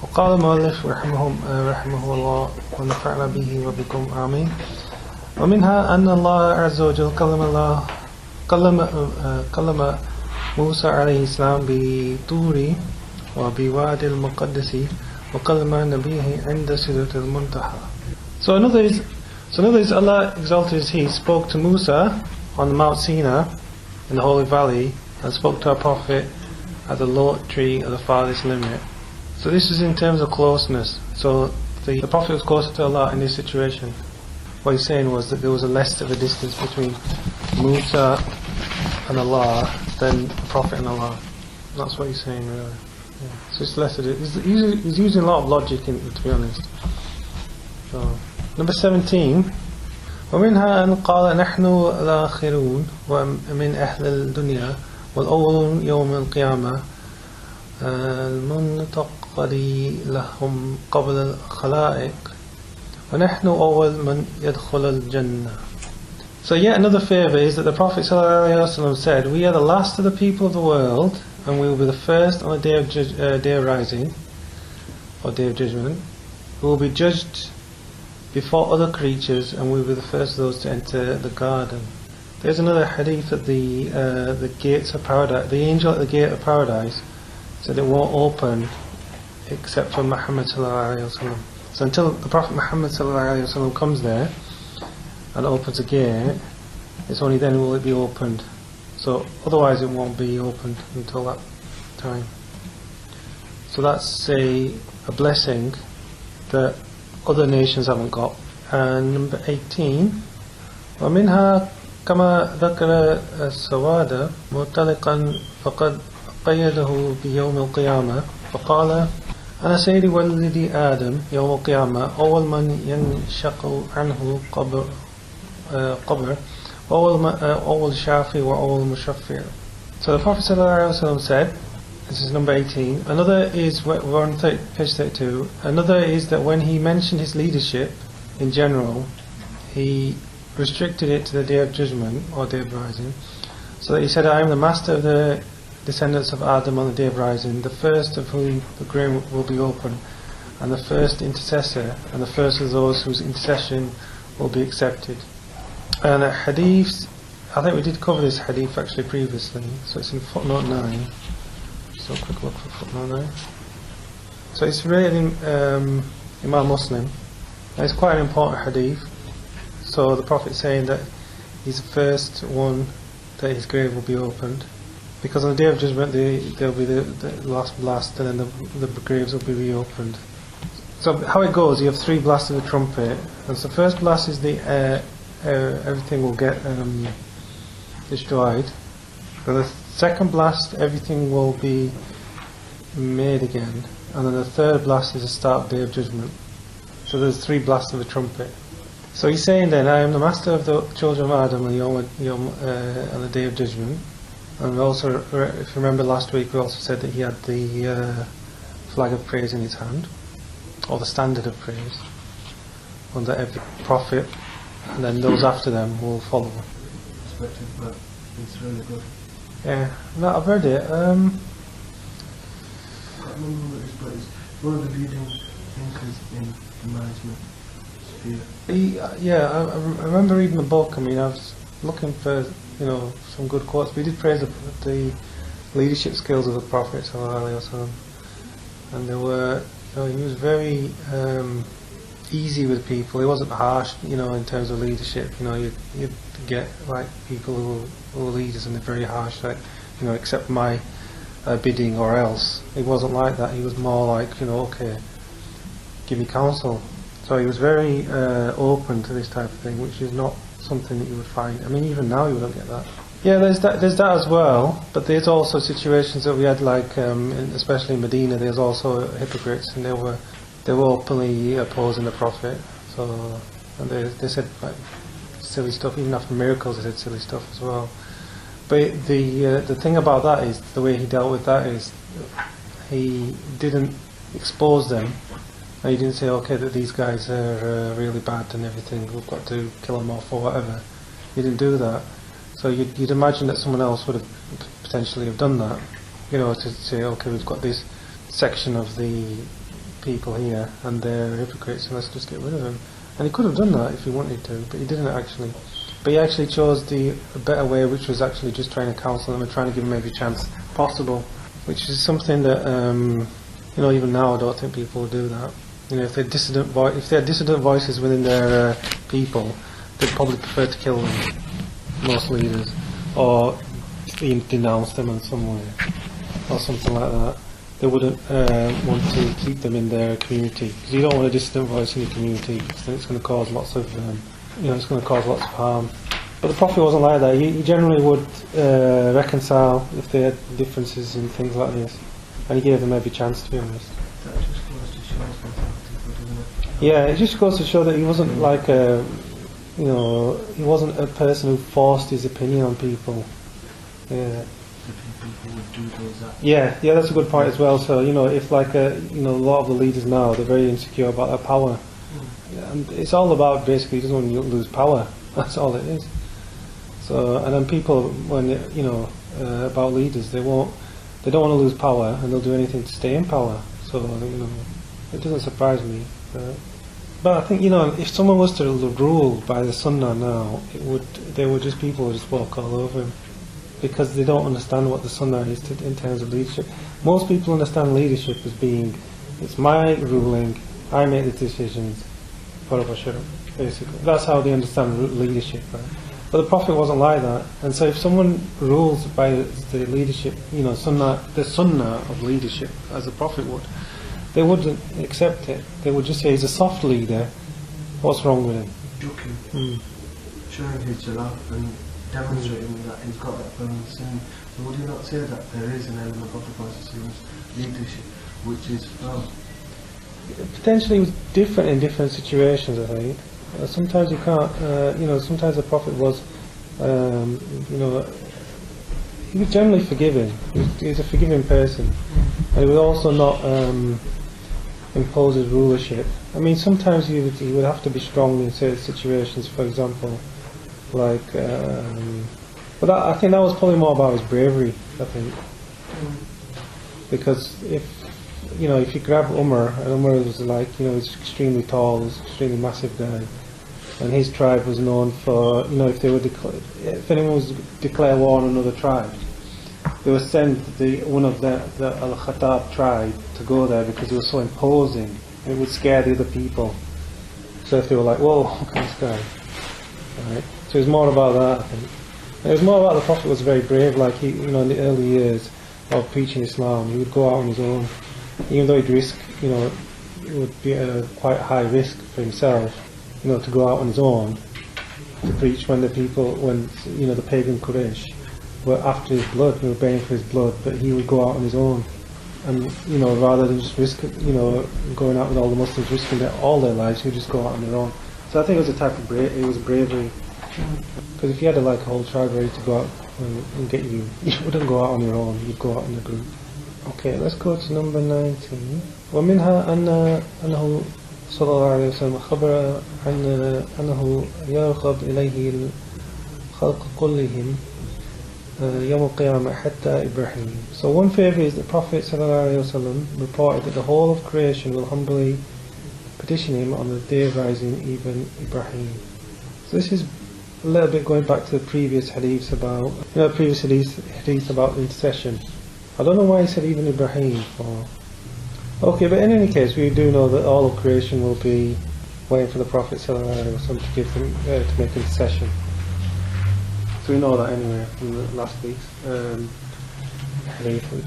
وقال المؤلف رحمه الله ونفعنا به وبكم آمين. ومنها أن الله عز وجل كلم موسى عليه السلام بطور وبوادي المقدس وكلم نبيه عند سدرة المنتهى. So another is Allah exalted as He spoke to Musa on Mount Sinai in the Holy Valley and spoke to our Prophet at the low tree at the farthest limit. So this is in terms of closeness. So the Prophet was closer to Allah in this situation. What he's saying was that there was a less of a distance between Musa and Allah than the Prophet and Allah. That's what he's saying really. Yeah. So it's less of it. He's using a lot of logic in it, to be honest. So, number 17. ومنها أن قال نحن الآخرون ومن أهل الدنيا والأولون يوم القيامة المنتقل لهم قبل الخلائق ونحن أول من يدخل الجنة. So yet another favour is that the Prophet ﷺ said, we are the last of the people of the world and we will be the first on the day of rising or day of judgment. We will be judged before other creatures and we will be the first of those to enter the garden. There's another hadith that the gates of paradise, the angel at the gate of paradise said it won't open except for Muhammad ﷺ. So until the Prophet Muhammad ﷺ comes there and opens a gate, it's only then will it be opened. So otherwise it won't be opened until that time. So that's a blessing that other nations haven't got. And number 18, ومنها كما ذكر السواد مطلقا فقد قيده بيوم القيامة فقال أنا سيد ولد آدم يوم القيامة أول من ينشق عنه قبر أول شافي وأول مشفع. So the Prophet ﷺ said, this is number 18, another is, we're on page 32, another is that when he mentioned his leadership in general, he restricted it to the day of judgment or day of rising, so that he said, I am the master of the descendants of Adam on the day of rising, the first of whom the grave will be open, and the first intercessor, and the first of those whose intercession will be accepted. And a hadith, I think we did cover this hadith actually previously, so it's in footnote 9. So a quick look for footnote 9. So it's related in Imam Muslim, and it's quite an important hadith. So the Prophet saying that he's the first one that his grave will be opened, because on the day of judgment there'll be the last blast, and then the graves will be reopened. So how it goes, you have 3 blasts of the trumpet, and so the first blast is the air, everything will get destroyed. And the second blast, everything will be made again, and then the third blast is the start of the day of judgment. So there's 3 blasts of the trumpet. So he's saying then, I am the master of the children of Adam on the day of judgment. And also, if you remember last week, we also said that he had the flag of praise in his hand, or the standard of praise, under every prophet, and then those after them will follow. It's really good. Yeah, no, I've read it. I can't remember what it is, but it's one of the leading thinkers in the management sphere. Yeah, I remember reading the book. I mean, I was looking for some good quotes. We did praise the leadership skills of the Prophet ﷺ, and there were, he was very easy with people. He wasn't harsh, in terms of leadership. You'd get like people who were leaders and they're very harsh, like accept my bidding or else. He wasn't like that. He was more like, okay, give me counsel. So he was very open to this type of thing, which is not something that you would find. I mean, even now you wouldn't get that. Yeah, there's that as well, but there's also situations that we had, like especially in Medina. There's also hypocrites, and they were openly opposing the Prophet. So and they said like silly stuff. Even after miracles, they said silly stuff as well. But the thing about that is the way he dealt with that is he didn't expose them. And he didn't say, okay, that these guys are really bad and everything, we've got to kill them off or whatever. He didn't do that. So you'd imagine that someone else would have potentially have done that, to say, okay, we've got this section of the people here and they're hypocrites and let's just get rid of them. And he could have done that if he wanted to, but he didn't actually. But he actually chose the better way, which was actually just trying to counsel them and trying to give them every chance possible, which is something that even now I don't think people would do that. If they had dissident voices within their people, they'd probably prefer to kill them, most leaders, or denounce them in some way, or something like that. They wouldn't want to keep them in their community, because you don't want a dissident voice in your community, because then it's going to cause lots of harm. But the Prophet wasn't like that. He generally would reconcile if they had differences and things like this, and he gave them every chance, to be honest. That just goes to show something, doesn't it? Yeah, it just goes to show that he wasn't like he wasn't a person who forced his opinion on people. Yeah. People would do those acts. Yeah, that's a good point as well. So if like a lot of the leaders now, they're very insecure about their power, and it's all about basically just when you lose power. That's all it is. So and then people, when about leaders, they don't want to lose power, and they'll do anything to stay in power. So it doesn't surprise me. But I think if someone was to rule by the Sunnah now, people would just walk all over him, because they don't understand what the Sunnah is in terms of leadership. Most people understand leadership as being, it's my ruling, I make the decisions, basically. That's how they understand leadership, right? But the Prophet wasn't like that. And so if someone rules by the leadership, the Sunnah of leadership, as the Prophet would, they wouldn't accept it. They would just say, he's a soft leader, what's wrong with him? Joking. Showing his jalal and demonstrating that he's got that burning sin. So would you not say that there is an element of the Prophet's leadership which is wrong? Potentially it was different in different situations, I think. Sometimes you can't, sometimes the Prophet was, he was generally forgiving. He was a forgiving person. And he would also not impose his rulership. I mean, sometimes he would have to be strong in certain situations, for example, like, but I think that was probably more about his bravery, I think. Because if you grab Umar, and Umar was like, he's extremely tall, he's an extremely massive guy, and his tribe was known for, if anyone was to declare war on another tribe, they would send one of the Al-Khattab tribe to go there because he was so imposing, and it would scare the other people. So if they were like, whoa, look at this guy. Right? So it was more about that, I think. And it was more about the Prophet was very brave, like he, in the early years of preaching Islam, he would go out on his own. Even though he'd risk, it would be a quite high risk for himself, to go out on his own to preach when the pagan Quraysh were after his blood, they were baying for his blood, but he would go out on his own. And, rather than just risk, going out with all the Muslims, risking all their lives, he would just go out on their own. So I think it was a type of bravery. Because if you had a whole tribe ready to go out and get you, you wouldn't go out on your own, you'd go out in a group. Okay, let's go to number 19. ومنها أنه صلى الله عليه وسلم خبر عن أنه يرغب إليه الخلق كلهم يوم القيامة حتى إبراهيم. So one favour is the Prophet ﷺ reported that the whole of creation will humbly petition him on the day of rising, even Ibrahim. So this is a little bit going back to the previous hadiths about, hadith about intercession. I don't know why he said even Ibrahim for. Okay, but in any case, we do know that all of creation will be waiting for the Prophet ﷺ to give them to make intercession. So we know that anyway from the last week's hadith we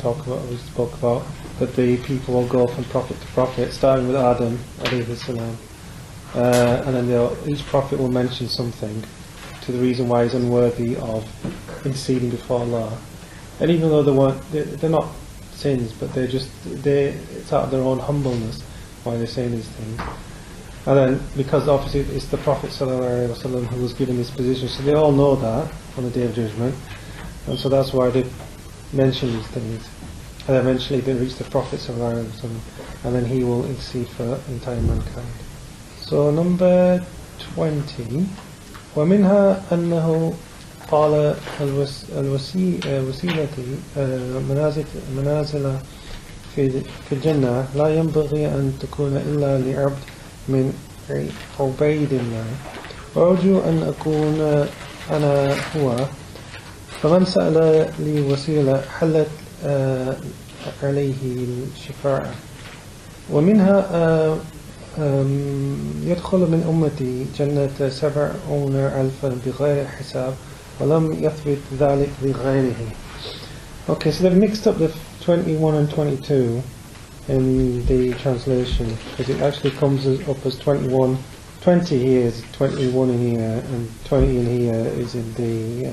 spoke about that the people will go from prophet to prophet, starting with Adam alayhi salam, and then each prophet will mention something to the reason why he's unworthy of interceding before Allah. And even though they're not sins, but it's out of their own humbleness why they're saying these things. And then, because obviously it's the Prophet ﷺ who was given this position, so they all know that on the Day of Judgment, and so that's why they mention these things. And eventually they reach the Prophet ﷺ, and then he will intercede for entire mankind. So number 20. ومنها أنه قال الوسيلة منازل في الجنة لا ينبغي أن تكون إلا لعبد من عبيد الله وأرجو أن أكون أنا هو فمن سأل لي وسيلة حلت عليه الشفاعة ومنها يدخل من أمتي جنة 70,000 بغير حساب ولم يثبت ذلك لغيره. Okay, so they've mixed up the 21 and 22 in the translation because it actually comes up as 21. 20 here is 21 in here and 20 in here is in the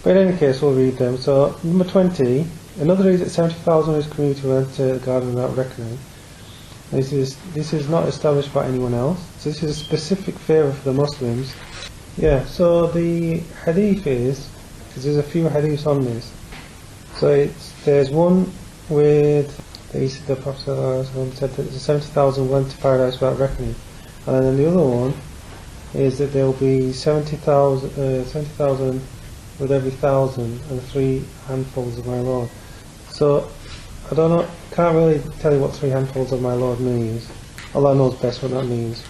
but in any case we'll read them. So number 20, another is that 70,000 is community who enter the garden without reckoning. This is not established by anyone else, so this is a specific favour for the Muslims. Yeah, so the hadith is, because there's a few hadiths on this, so there's one with the Prophet said that 70,000 went to paradise without reckoning, and then the other one is that there will be 70,000 with every 1,000 and 3 handfuls of my Lord. So I don't know, can't really tell you what 3 handfuls of my Lord means. Allah knows best what that means.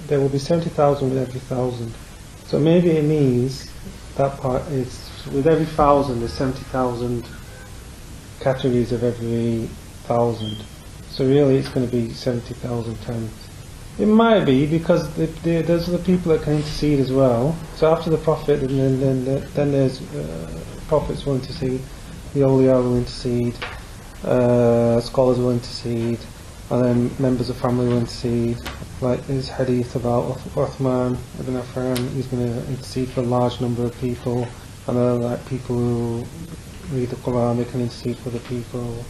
There will be 70,000 with every 1,000. So maybe it means that part is with every 1,000 there's 70,000 categories of every 1,000. So really it's going to be 70,000 times. It might be because those are the people that can intercede as well. So after the Prophet, then there's prophets will intercede, the awliya will intercede, scholars will intercede, and then members of family will intercede. Like there's hadith about Uthman ibn Affan, he's going to intercede for a large number of people, and then like people who read the Quran, they can intercede for the people.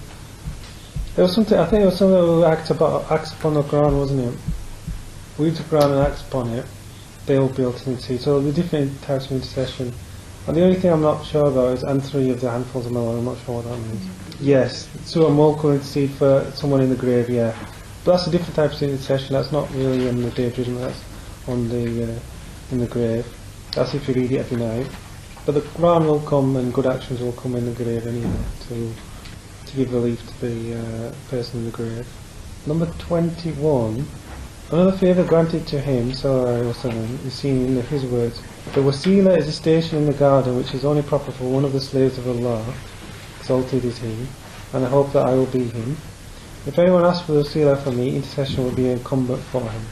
There was something, I think it was something who acts upon the Quran, wasn't it? Read the Quran and acts upon it, they will be able to intercede. So the different types of intercession. And the only thing I'm not sure about is and 3 of the handfuls of my Lord. I'm not sure what that means. Yes, Surah Mulk will intercede for someone in the grave, yeah. But that's a different type of intercession. That's not really on the Day of Judgment, that's on the in the grave. That's if you read it every night. But the Quran will come and good actions will come in the grave anyway to give relief to the person in the grave. Number 21. Another favour granted to him, sallallahu alaihi wasallam, is seen in his words. The wasila is a station in the garden which is only proper for one of the slaves of Allah, exalted is he, and I hope that I will be him. If anyone asks for the wasila from me, intercession will be incumbent for him.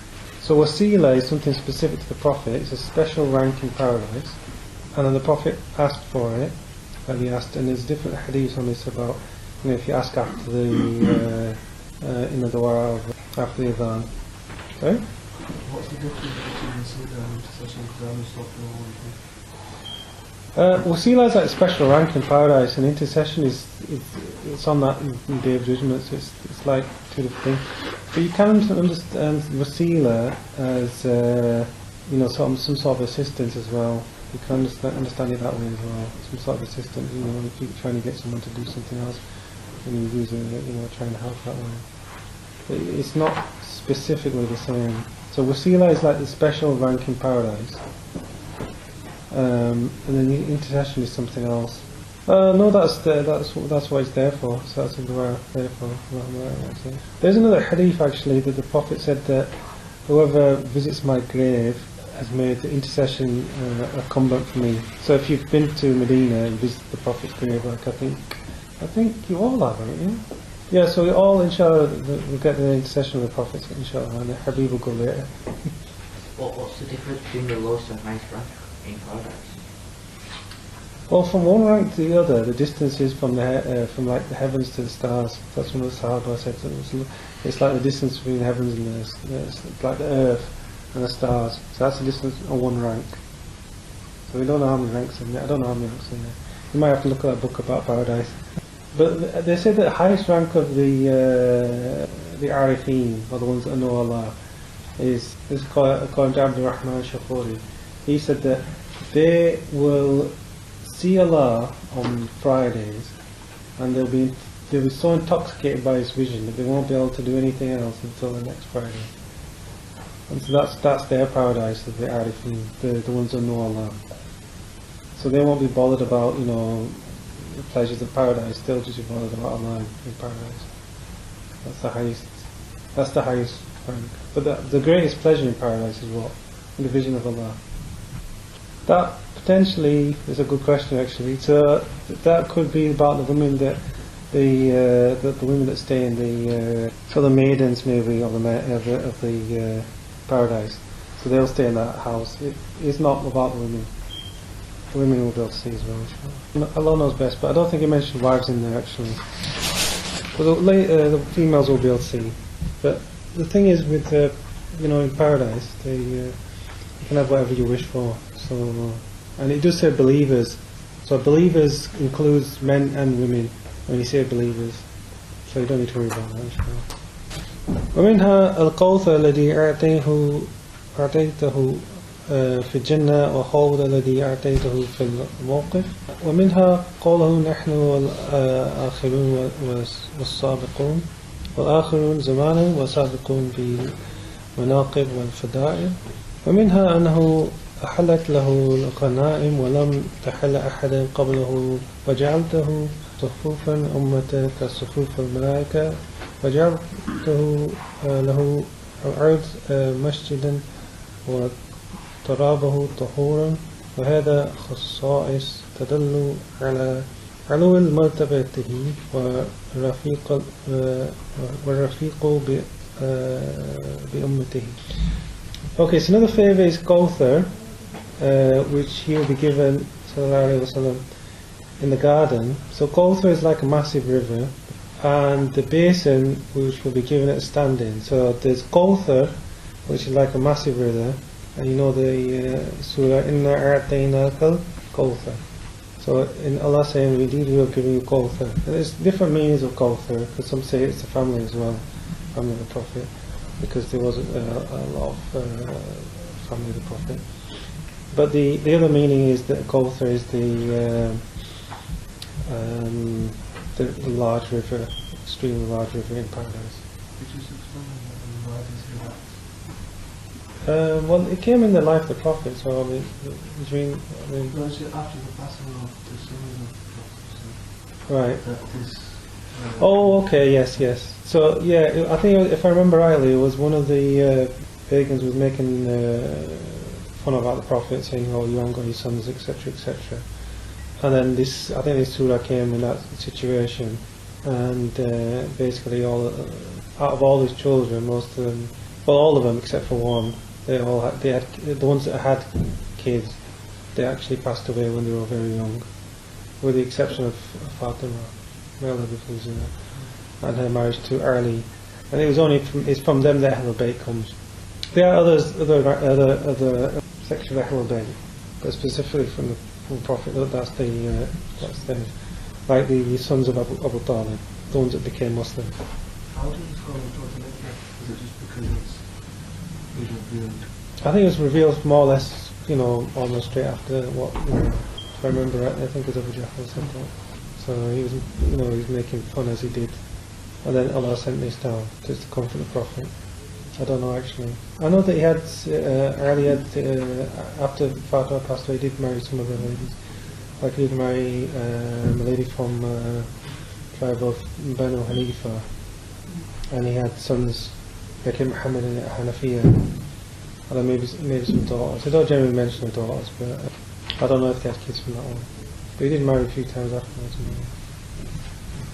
So wasila is something specific to the Prophet, it's a special rank in paradise, and then the Prophet asked for it, and there's different hadiths on this about, if you ask after the in the dua after the adhan. Sorry? What's the difference between wasila and intercession? Because I'm just not wasila is like a special rank in paradise, and intercession it's on that in Day of Judgment. So it's like 2 different things. But you can understand wasila as some sort of assistance as well. You can understand it that way as well. Some sort of assistance. If you're trying to get someone to do something else, and you use it, trying to help that way. It's not specifically the same. So wasila is like the special rank in paradise, and then the intercession is something else. No, that's what it's there for. So that's what we're there for. There's another hadith actually that the Prophet said that whoever visits my grave has made the intercession incumbent for me. So if you've been to Medina and visited the Prophet's grave, like I think you all have, haven't you? Yeah, so we all, inshallah, we'll get the intercession of the Prophet, inshallah, and the Habib will go later. What's the difference between the lowest and highest rank in paradise? Well, from one rank to the other, the distance is from the heavens to the stars. That's one of the Sahaba said. So it's like the distance between the heavens and like the earth and the stars. So that's the distance on one rank. So we don't know how many ranks in there. I don't know how many ranks in there. You might have to look at that book about paradise. But they said that the highest rank of the Arifin, or the ones that know Allah, is according to Abdul Rahman Shafuri. He said that they will see Allah on Fridays, and they'll be so intoxicated by His vision that they won't be able to do anything else until the next Friday. And so that's their paradise of the Arifin, the ones that know Allah. So they won't be bothered about the pleasures of paradise. They'll just be bothered about Allah in paradise. That's the highest rank. But the greatest pleasure in paradise is what? In the vision of Allah. That potentially is a good question actually. So that could be about the women that the women that stay in the so the maidens maybe of the paradise. So they'll stay in that house. It's not about the women. The women will be able to see as well. Allah knows best, but I don't think it mentioned wives in there actually. But the females will be able to see. But the thing is with in paradise, you can have whatever you wish for. So and it does say believers. So believers includes men and women when you say believers. So you don't need to worry about that inshallah. ومنها القوث الذي أعطيته في الجنة وحوض الذي أعطيته في الموقف ومنها قوله نحن والآخرون والسابقون والآخرون زمانا وسابقون بالمناقب والفضائل ومنها أنه أحلت له الغنائم ولم تحل أحدا قبله وجعلته صفوفا أمة كصفوف الملائكة وجعلته له الأرض مسجدا وترابه طهورا وهذا خصائص تدل على علو مرتبته والرفيق بأمته. Okay, so another favour is Kauthar, which he will be given sallallahu alaihi wasallam in the garden. So Kauthar is like a massive river, and the basin which will be given at standing. So there's Kauthar, which is like a massive river, and you know the surah Inna A'tainaka Kauthar. So in Allah saying, indeed we will give you Kauthar. And there's different meanings of Kauthar, because some say it's the family as well, family of the Prophet, because there was a lot of family of the Prophet. But the other meaning is that Kauthar is the large river, extremely large river in paradise. Well, it came in the life of the Prophet, so No, it's after the passing of the sons of the Prophet. right. That this. Oh, okay, yes. So yeah, I think if I remember rightly, it was one of the pagans was making fun about the Prophet, saying, "Oh, you haven't got any sons, etc., etc." And then I think this surah came in that situation, and basically out of all his children, most of them, well, all of them except for one, they had the ones that had kids, they actually passed away when they were very young, with the exception of Fatima, who's in it, and her marriage to Ali. And it's from them that Ahlul Bayt comes. There are other sections of Ahlul Bayt, but specifically from the Prophet, that's the like the sons of Abu Talib, the ones that became Muslim. How did this go into it? Is it just because it's revealed? I think it was revealed more or less, almost straight after what, if I remember right, I think it was Abu Jahl or something. So he was, he was making fun as he did. And then Allah sent this down just to comfort the Prophet. I don't know actually. I know that he had, Ali had, after Fatima passed away, he did marry some other ladies. Like he did marry a lady from tribe of Banu Hanifa. And he had sons, like Muhammad and Hanafiya. And then maybe some daughters. They don't generally mention the daughters, but I don't know if they had kids from that one. But he did marry a few times afterwards.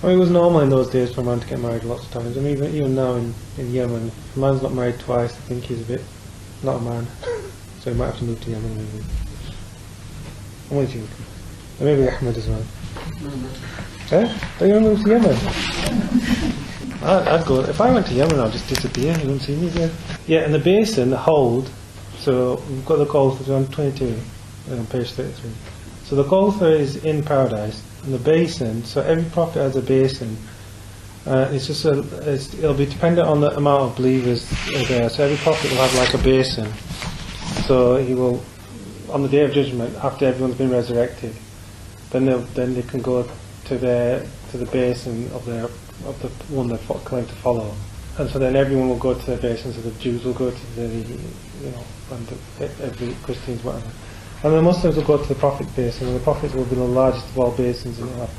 I mean, it was normal in those days for a man to get married lots of times. I mean, even now in Yemen, if a man's not married twice, I think he's a bit not a man. So he might have to move to Yemen maybe. I'm only joking. And maybe Ahmed as well. Don't you want to move to Yemen? I'd go. If I went to Yemen, I'd just disappear. You wouldn't see me there. Yeah, and the basin, the hold. So we've got the Kauthar on 22, on page 33. So the Kauthar is in paradise, and the basin. So every prophet has a basin. It's just it'll be dependent on the amount of believers there. So every prophet will have like a basin. So he will, on the day of judgment, after everyone's been resurrected, then they can go to the basin of the one they claim to follow, and so then everyone will go to their basin. So the Jews will go to and every Christians whatever, and the Muslims will go to the Prophet basin, and the Prophets will be the largest of all basins, and they'll have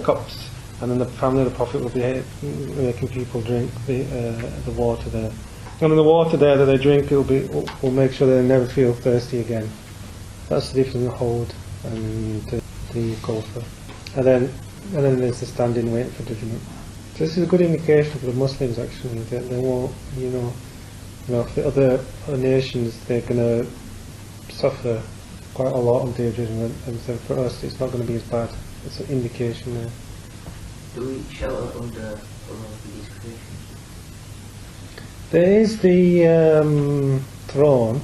cups and then the family of the Prophet will be making people drink the water there. And the water there that they drink will make sure they never feel thirsty again. That's the difference in the hold and the gopher. And then there's the standing waiting for judgment. So this is a good indication for the Muslims actually, that they won't, for the other nations they're going to suffer quite a lot on Day of Judgment, and so for us it's not going to be as bad. It's an indication there. Do we shelter under these creations? There is the throne,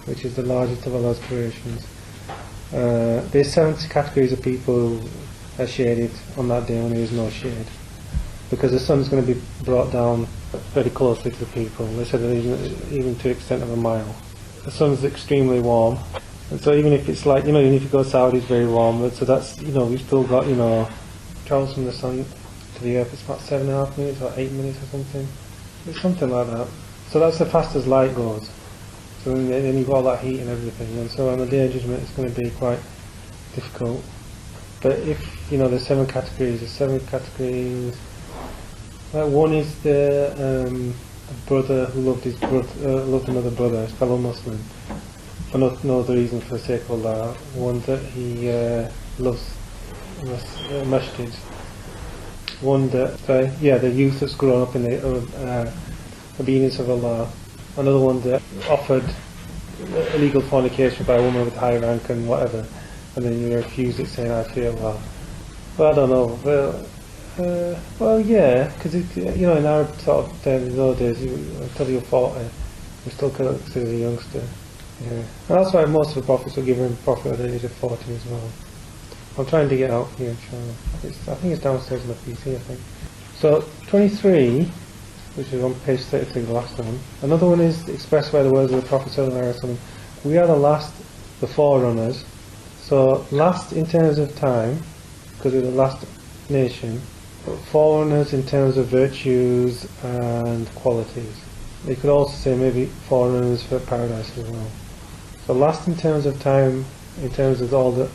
which is the largest of Allah's creations. There's 70 categories of people who are shaded on that day when there is no shade, because the sun's going to be brought down very closely to the people. They said that even to the extent of a mile. The sun's extremely warm, and so even if it's like, even if you go south, it's very warm, but so that's, we've still got, travels from the sun to the earth, it's about 7.5 minutes or 8 minutes or something. It's something like that. So that's the fastest light goes. So then you've got all that heat and everything, and so on the Day of Judgment it's going to be quite difficult. But if, there's 7 categories, like one is the brother who loved another brother, his fellow Muslim, for no other reason, for the sake of Allah. One that he loves masjid. One that, the youth that's grown up in the obedience of Allah. Another one that offered illegal fornication by a woman with high rank and whatever, and then you refused it, saying, I fear Allah. Well, I don't know. Well, yeah, because in our sort of those days, until you're 40, you're still considered a youngster. Yeah, and that's why most of the prophets were given prophet at the age of 40 as well. I'm trying to get out here, inshallah. I think it's downstairs in the PC, I think. So 23, which is on page 33, the last one. Another one is expressed by the words of the Prophet ﷺ. We are the last, the forerunners. So last in terms of time, because we're the last nation. Forerunners in terms of virtues and qualities. You could also say maybe forerunners for paradise as well. So last in terms of time, in terms of all the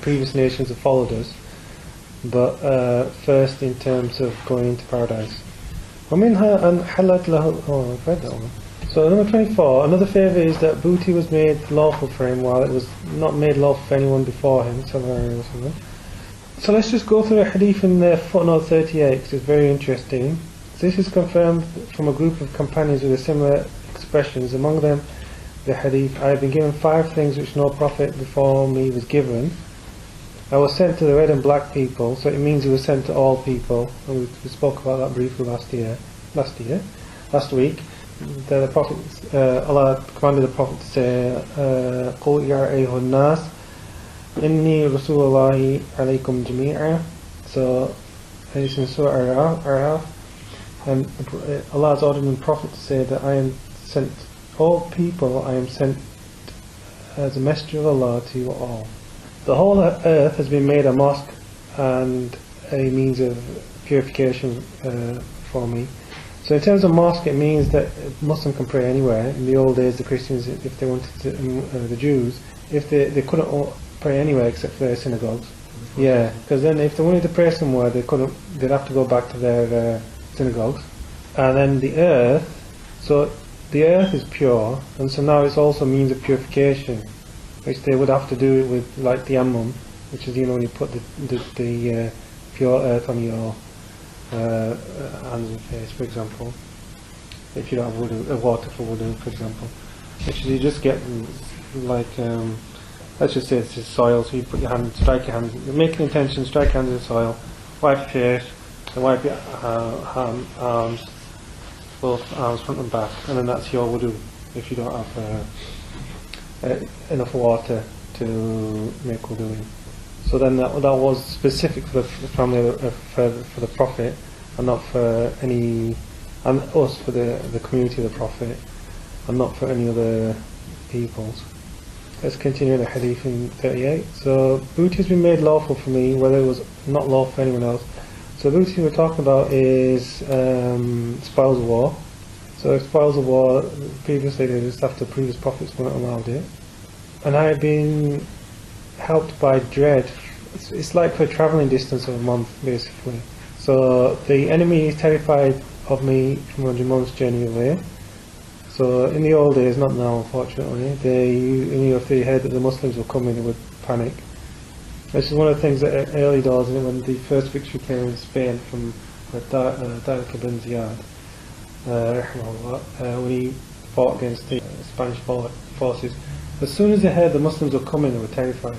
previous nations that followed us, but first in terms of going into paradise. وَمِنْهَا أَنْ حَلَّتْ لَهُ. Oh, I've read that one. So number 24, another favour is that booty was made lawful for him while it was not made lawful for anyone before him. So let's just go through a hadith in footnote 38, because it's very interesting. So this is confirmed from a group of companions with similar expressions. Among them, the hadith, I have been given 5 things which no prophet before me was given. I was sent to the red and black people, so it means he was sent to all people. And we spoke about that briefly last week. The Prophet, Allah commanded the Prophet to say, قُلْ يَا أَيُّهَا النَّاسِ Inni Rasulullahi alaykum jami'a. So it's in Surah Araf, and Allah has ordered the Prophet to say that I am sent, all people, I am sent as a messenger of Allah to you all. The whole earth has been made a mosque and a means of purification for me. So in terms of mosque, it means that a Muslim can pray anywhere. In the old days, the Christians, if they wanted to, the Jews, if they couldn't pray anywhere except for their synagogues. Yeah, because then if they wanted to pray somewhere, they'd have to go back to their synagogues. And then the earth, so the earth is pure, and so now it's also a means of purification, which they would have to do with like tayammum, which is when you put the pure earth on your hands and face, for example. If you don't have water for wudu, for example, which is you just get like. Let's just say it's just soil, so you put your hand, strike your hand, make an intention, strike your hand in the soil, wipe your face, and wipe your arms, both arms front and back, and then that's your wudu, if you don't have enough water to make wudu in. So then that was specific for the family, for the Prophet, and not for any, and us for the community of the Prophet, and not for any other peoples. Let's continue the hadith in 38. So booty has been made lawful for me, whether it was not lawful for anyone else. So booty we're talking about is spoils of war. So spoils of war, previously they just after previous prophets weren't allowed it. And I have been helped by dread. It's like for a travelling distance of a month, basically. So the enemy is terrified of me from 100 months journey away. So in the old days, not now unfortunately, if they heard that the Muslims were coming, they would panic. This is one of the things that early doors, when the first victory came in Spain from Tariq ibn Ziyad, when he fought against the Spanish forces. As soon as they heard the Muslims were coming, they were terrified.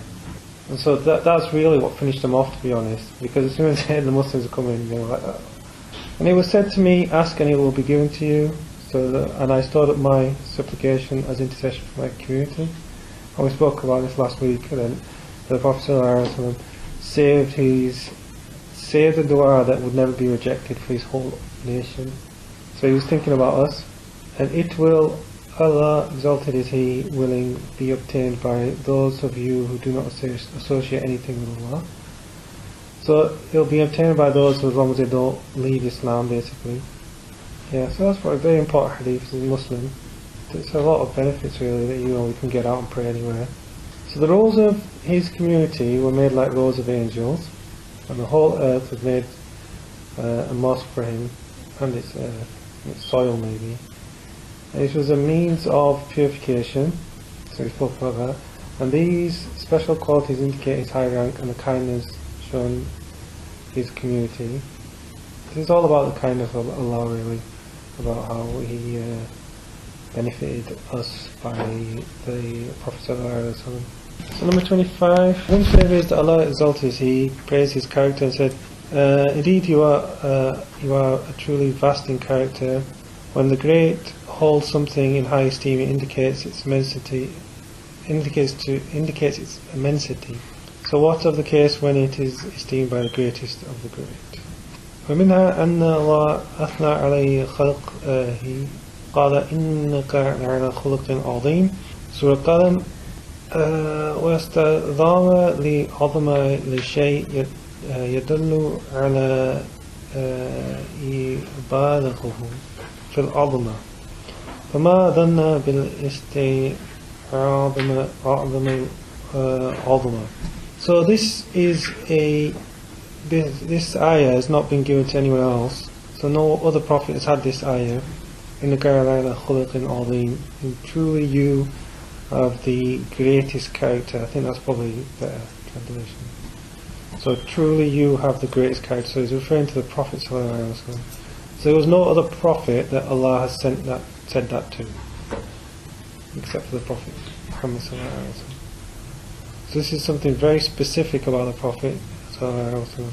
And so that's really what finished them off, to be honest, because as soon as they heard the Muslims were coming, they were like, oh. And it was said to me, ask and it will be given to you. And I stored up my supplication as intercession for my community. And we spoke about this last week, and then the Prophet ﷺ saved the dua that would never be rejected for his whole nation. So he was thinking about us, and it will, Allah exalted is He, willing, be obtained by those of you who do not associate anything with Allah. So it will be obtained by those as long as they don't leave Islam, basically. Yeah, so that's what a very important hadith as a Muslim. There's a lot of benefits really that we can get out and pray anywhere. So the rows of his community were made like rows of angels, and the whole earth was made a mosque for him, and its soil maybe. And it was a means of purification, so we spoke about that. And these special qualities indicate his high rank and the kindness shown his community. This is all about the kindness of Allah really, about how He benefited us by the Prophet ﷺ. So number 25, one favour is that Allah exalted is He, praised His character and said, indeed you are a truly vast in character. When the great holds something in high esteem, it indicates its immensity. So what of the case when it is esteemed by the greatest of the great? ومنها أن الله أثنى عليه خلقه قال إنك لعلى خلق عظيم. سورة القلم واستضام لعظم للشيء يدل على إبالغه في العظمة فما ظن بالاستعظم عظمة. So this ayah has not been given to anyone else, so no other prophet has had this ayah. إِنَّكَ لَعَلَى خُلُقٍ عَظِيمٍ, and truly you have the greatest character. I think that's probably a better translation. So truly you have the greatest character. So he's referring to the Prophet ﷺ. So there was no other prophet that Allah has said that to, except for the Prophet Muhammad ﷺ. So this is something very specific about the Prophet ﷺ.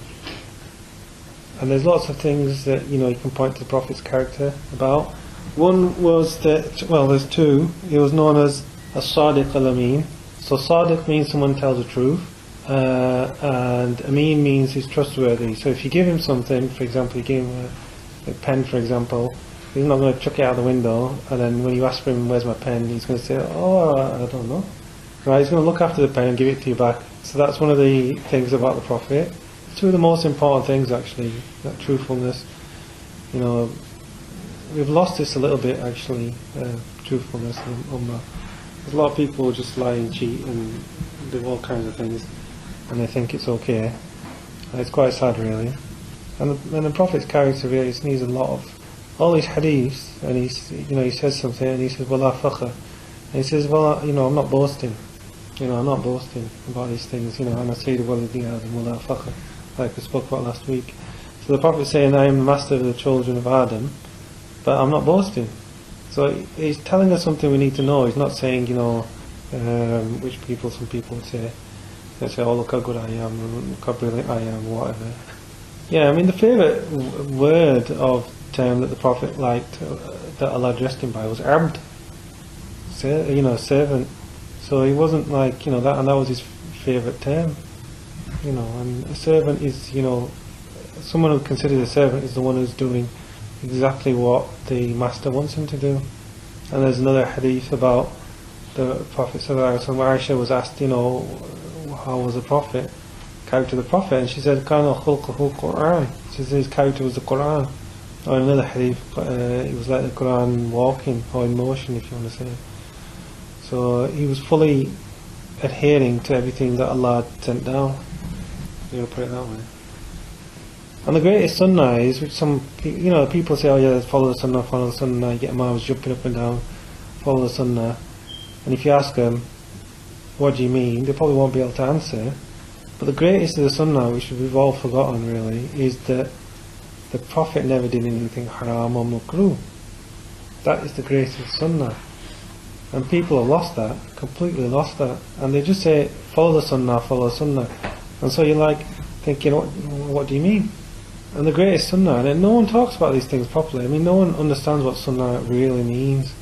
And there's lots of things that you can point to the Prophet's character about. One was that, well, there's two. He was known as As-Sadiq al-Amin. So Sadiq means someone tells the truth, and Amin means he's trustworthy. So if you give him something, for example, you give him a pen, for example, he's not going to chuck it out the window, and then when you ask him, where's my pen, he's going to say, oh, I don't know. Right, he's going to look after the pen and give it to you back. So that's one of the things about the Prophet. It's two of the most important things actually, that truthfulness. We've lost this a little bit actually, truthfulness in Ummah. There's a lot of people who just lie and cheat and do all kinds of things, and they think it's okay. It's quite sad really. And the Prophet's character really needs a lot of all these hadiths, and he says something and he says, "Wala fakhr," and he says, "Well, I'm not boasting. I'm not boasting about these things. And I say the waladina Adam wala fakhr," like we spoke about last week. So the Prophet's saying, "I am the master of the children of Adam, but I'm not boasting." So he's telling us something we need to know. He's not saying, which some people would say. They say, "Oh, look how good I am, look how brilliant I am," whatever. Yeah, the favourite word of term that the Prophet liked, that Allah addressed him by, was abd. Servant. So he wasn't like, that, and that was his favourite term. And a servant is, someone who considers a servant is the one who's doing exactly what the master wants him to do. And there's another hadith about the Prophet ﷺ, where Aisha was asked, how was the Prophet, character of the Prophet, and she said, "Kana khulquhu Quran." She said his character was the Quran. Or another hadith, it was like the Quran walking, or in motion, if you want to say. So he was fully adhering to everything that Allah had sent down. You want to put it that way. And the greatest sunnah is, which some people say, oh yeah, follow the sunnah, you get Imams jumping up and down, follow the sunnah. And if you ask them, what do you mean, they probably won't be able to answer. But the greatest of the sunnah, which we've all forgotten really, is that the Prophet never did anything haram or makruh. That is the greatest sunnah. And people have lost that, completely lost that. And they just say, follow the sunnah, follow the sunnah. And so you're like thinking, what do you mean? And the greatest sunnah, and no one talks about these things properly. I mean, no one understands what sunnah really means.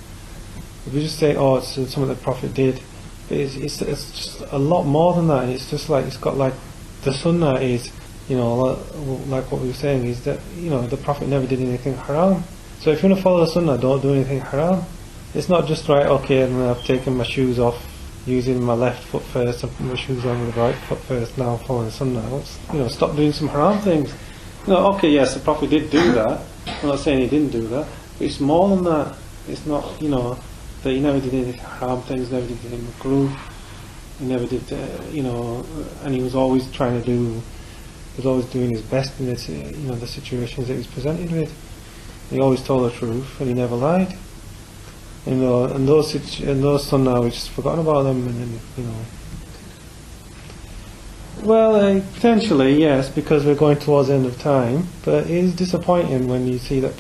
If you just say, oh, it's something the Prophet did, but it's just a lot more than that. It's just like, it's got like, the sunnah is, like what we were saying, is that, the Prophet never did anything haram. So if you want to follow the sunnah, don't do anything haram. It's not just, right, okay, and I've taken my shoes off using my left foot first, I put my shoes on with the right foot first, now I'm following the sunnah. Stop doing some haram things. Okay, yes, the Prophet did do that. I'm not saying he didn't do that, but it's more than that. It's not, that he never did any haram things, never did any makruh, he never did, and he was always trying to do, he was always doing his best in the situations that he was presented with. He always told the truth, and he never lied. And those sunnah, we just forgotten about them, and then, Well, potentially, yes, because we're going towards the end of time. But it is disappointing when you see that.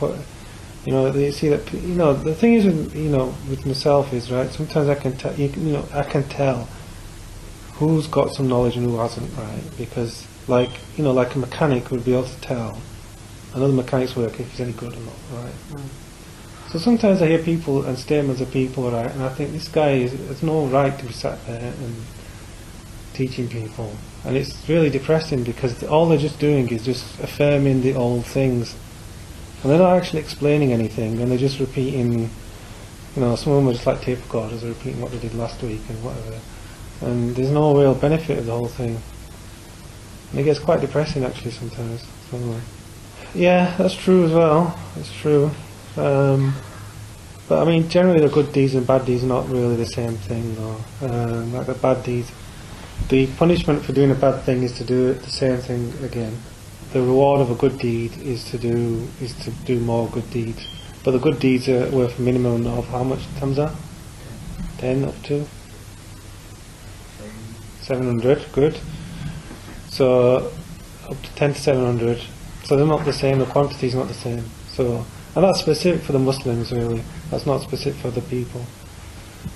You see that. The thing is with myself is, right. Sometimes I can tell. I can tell who's got some knowledge and who hasn't, right? Because, like a mechanic would be able to tell another mechanic's work if he's any good or not, right? So sometimes I hear people and statements of people, right, and I think this guy has no right to be sat there and teaching people. And it's really depressing because all they're just doing is just affirming the old things. And they're not actually explaining anything, and they're just repeating, some of them are just like tape recorders, they're repeating what they did last week and whatever. And there's no real benefit of the whole thing. And it gets quite depressing actually sometimes. So, yeah, that's true as well, that's true. But I mean, generally the good deeds and bad deeds are not really the same thing though. Like the bad deeds, the punishment for doing a bad thing is to do it the same thing again. The reward of a good deed is to do more good deeds. But the good deeds are worth a minimum of how much times that? 10 up to 700, good. So up to 10 to 700. So they're not the same, the quantity is not the same. So, and that's specific for the Muslims really, that's not specific for other people.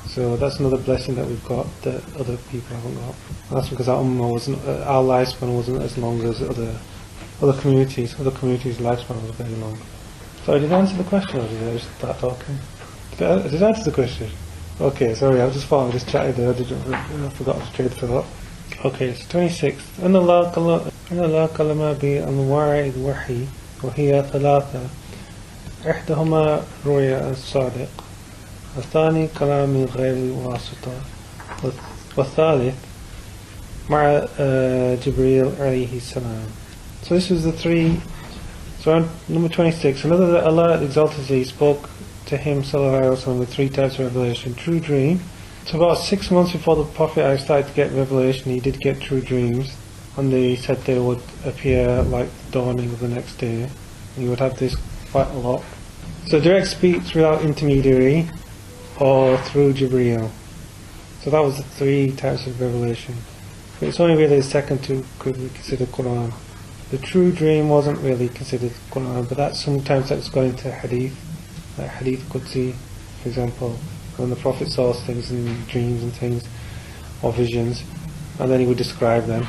So that's another blessing that we've got that other people haven't got. And that's because our lifespan wasn't as long as other communities. Other communities' lifespan was very long. Sorry, did I answer the question or did I just start talking? Did I answer the question? Okay, sorry, I just thought I just chatted there, I forgot to trade for that. Okay, so 26. أن الله كلم بأنواع الوحي وهي ثلاثة إحداهما رؤيا الصادق والثاني كلام من غير واسطة والثالث مع جبريل عليه السلام. So this was the three. So on number 26, another that Allah exalted thee spoke to him sallallahu alaihi wasallam with three types of revelation. True dream. So about 6 months before the Prophet started to get revelation, he did get true dreams, and they said they would appear like the dawning of the next day. He would have this quite a lot. So direct speech without intermediary, or through Jibreel. So that was the three types of revelation. But it's only really the second two could be considered Quran. The true dream wasn't really considered Quran, but sometimes that's going to hadith, like hadith Qudsi, for example, when the Prophet saw things in dreams and things, or visions, and then he would describe them.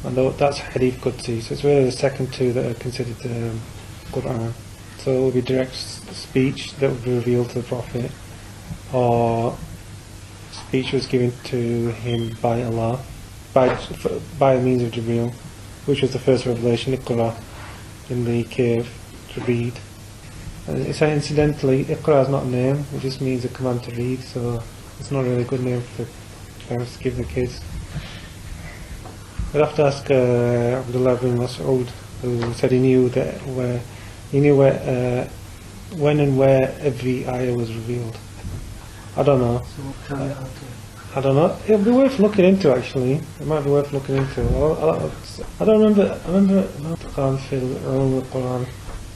And that's hadith Qudsi, so it's really the second two that are considered Quran. So it would be direct speech that would be revealed to the Prophet, or speech was given to him by Allah, by means of Jibreel, which was the first revelation, Iqra, in the cave, to read. And so incidentally, Iqra is not a name, it just means a command to read, so it's not really a good name for parents to give the kids. I'd have to ask Abdullah bin Mas'ud, who said he knew when and where every ayah was revealed. I don't know. I don't know. It'll be worth looking into actually. It might be worth looking into. I don't remember. قال في علوم القرآن.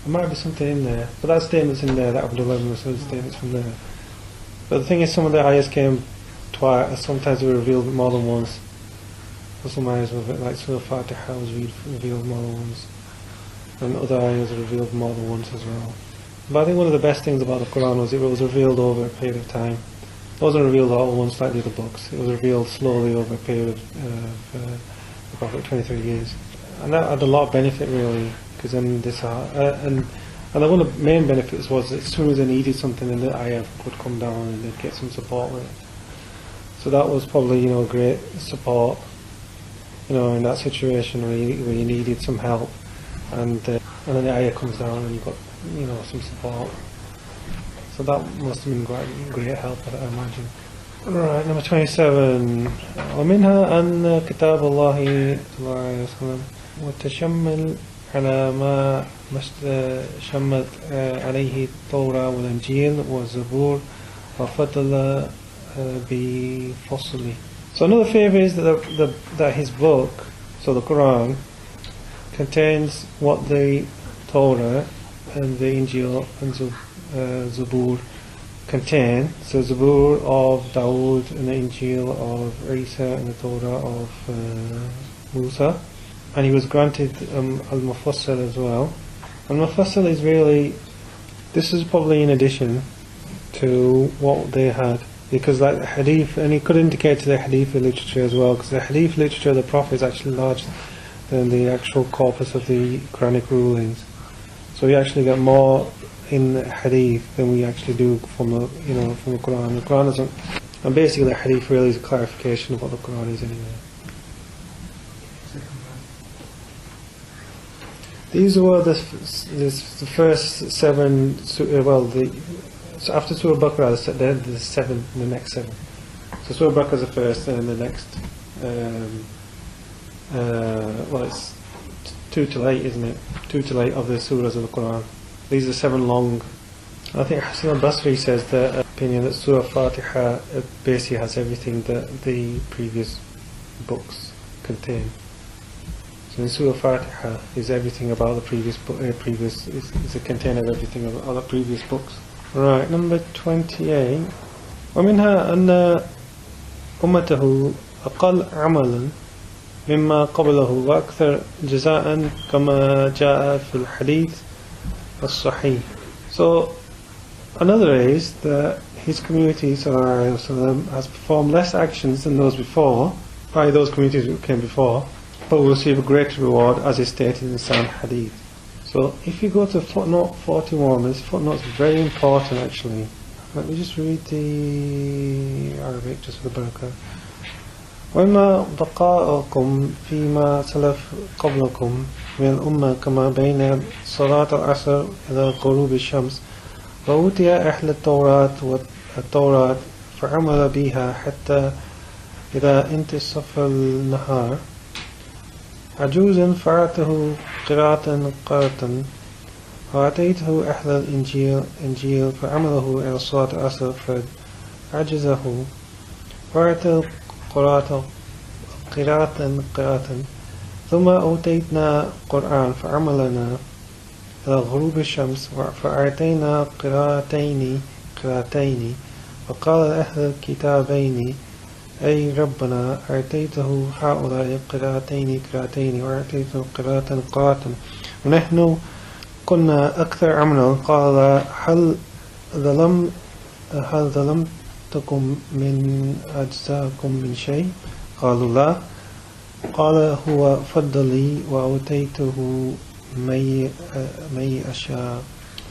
There might be something in there, but that statement's in there, that Abdullah ibn Mas'ud statement's from there. But the thing is, some of the ayahs came twice, sometimes they were revealed more than once. For some ayahs were like Surah Fatiha was revealed more than once, and other ayahs were revealed more than once as well. But I think one of the best things about the Quran was it was revealed over a period of time. It wasn't revealed all at once like the other books. It was revealed slowly over a period of about 23 years. And that had a lot of benefit really, because then this and one of the main benefits was that as soon as they needed something, then the ayah would come down and they'd get some support with it. So that was probably, you know, great support, you know, in that situation where you needed some help, and then the ayah comes down and you got, you know, some support. So that must have been great help, I imagine. Right, number 27. ومنها أن كتاب الله صلى الله عليه وسلم متشمل على ما شمت عليه التوراة والإنجيل والزبور وفضل بفصله. So another favour is that his book, so the Quran, contains what the Torah and the Injil and Zabur contain. So Zabur of Dawood and the Injil of Isa and the Torah of Musa. And he was granted Al-Mufassal as well. Al-Mufassal is really, this is probably in addition to what they had, because like the hadith, and he could indicate to the hadith literature as well, because the hadith literature of the Prophet is actually larger than the actual corpus of the Quranic rulings. So we actually get more in the hadith than we actually do from the, you know, from the Quran. The Quran doesn't, and basically the hadith really is a clarification of what the Quran is anyway. These were the first seven. So after Surah Baqarah, the seven, the next seven. So Surah Baqarah is the first, and then the next. Well, it's 2 to 8, isn't it? 2 to 8 of the surahs of the Quran. These are 7 long. I think Hassan al-Basri says the opinion that Surah Fatiha basically has everything that the previous books contain. So in Surah Fatiha is everything about the previous book. Is a container of everything of other previous books. Right, number 28. ومنها أن أمته أقل عملا مما قبله وأكثر جزاء كما جاء في الحديث الصحيح. So another is that his community has performed less actions than those before, by those communities who came before, but will receive a greater reward, as is stated in the sound hadith. So if you go to footnote 41, this footnote is very important actually. Let me just read the Arabic just for the barakah. وَإِمَّا بَقَاءَكُمْ فِيمَا سَلَفْ قَبْلَكُمْ من الأمة كما بين صلاة العصر إلى غروب الشمس وأوتي أهل التوراة فعمل بها حتى إذا انتصف النهار عجوزا فأعطته قراءة وأعطيته أهل الإنجيل فعمله إلى صلاة العصر فعجزه وأعطى قراءة ثم أوتيتنا قرآن فعملنا إلى غروب الشمس فأعطينا قراءتين وقال أهل الكتابين أي ربنا أعطيته هؤلاء قراءتين وأعطيته قراءة ونحن كنا أكثر عملا. قال هل ظلمتكم من أجزاكم من شيء؟ قالوا لا. قال هو فضلي وأوتيته مي أشاء.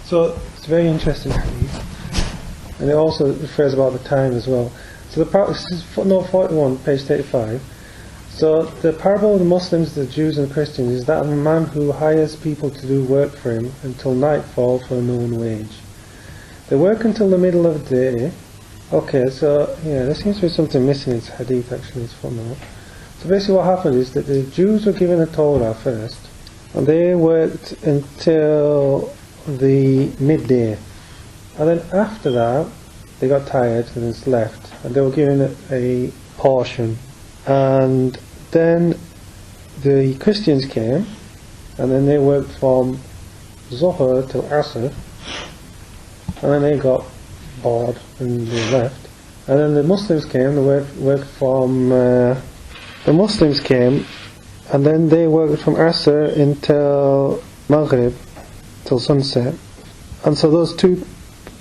So it's very interesting hadith, and it also refers about the time as well. So this is footnote 41, page 35. So the parable of the Muslims, the Jews and the Christians is that of a man who hires people to do work for him until nightfall for a known wage. They work until the middle of the day. Okay, so yeah, there seems to be something missing in this hadith actually, this footnote. So basically what happened is that the Jews were given the Torah first, and they worked until the midday, and then after that they got tired and just left, and they were given a portion. And then the Christians came and then they worked from Zuhr till Asr, and then they got bored and they left. And then the Muslims came, they worked from the Muslims came, and then they worked from Asr until Maghrib, till sunset. And so those two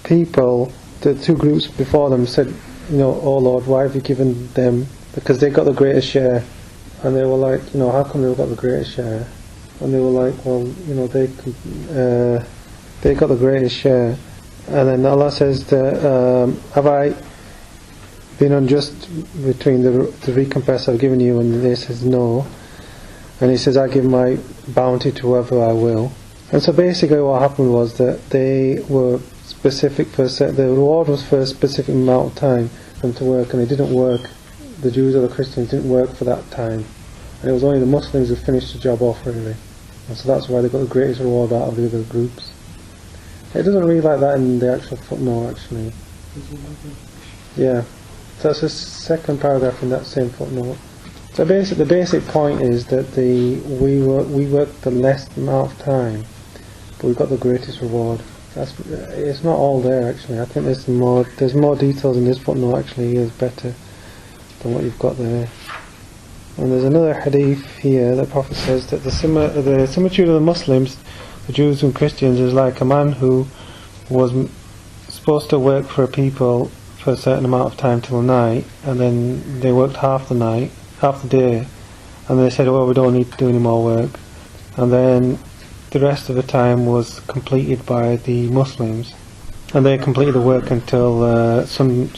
people, the two groups before them, said, oh Lord, why have you given them, because they got the greatest share. And they were like, how come they got the greatest share? And they were like, well, they got the greatest share. And then Allah says that, have I been unjust between the recompense I've given you? And they says no. And he says, I give my bounty to whoever I will. And so basically what happened was that they were specific the reward was for a specific amount of time for them to work, and they didn't work, the Jews or the Christians didn't work for that time. And it was only the Muslims who finished the job off, really. And so that's why they got the greatest reward out of the other groups. It doesn't read like that in the actual footnote, actually. Yeah. So that's the second paragraph in that same footnote. So the basic point is that we worked the less amount of time, but we got the greatest reward. It's not all there, actually. I think there's more details in this footnote. Actually, is better than what you've got there. And there's another hadith here. The Prophet says that the similitude of the Muslims, the Jews and Christians, is like a man who was supposed to work for a people for a certain amount of time till night, and then they worked half the day, and they said, well, we don't need to do any more work, and then the rest of the time was completed by the Muslims, and they completed the work until sun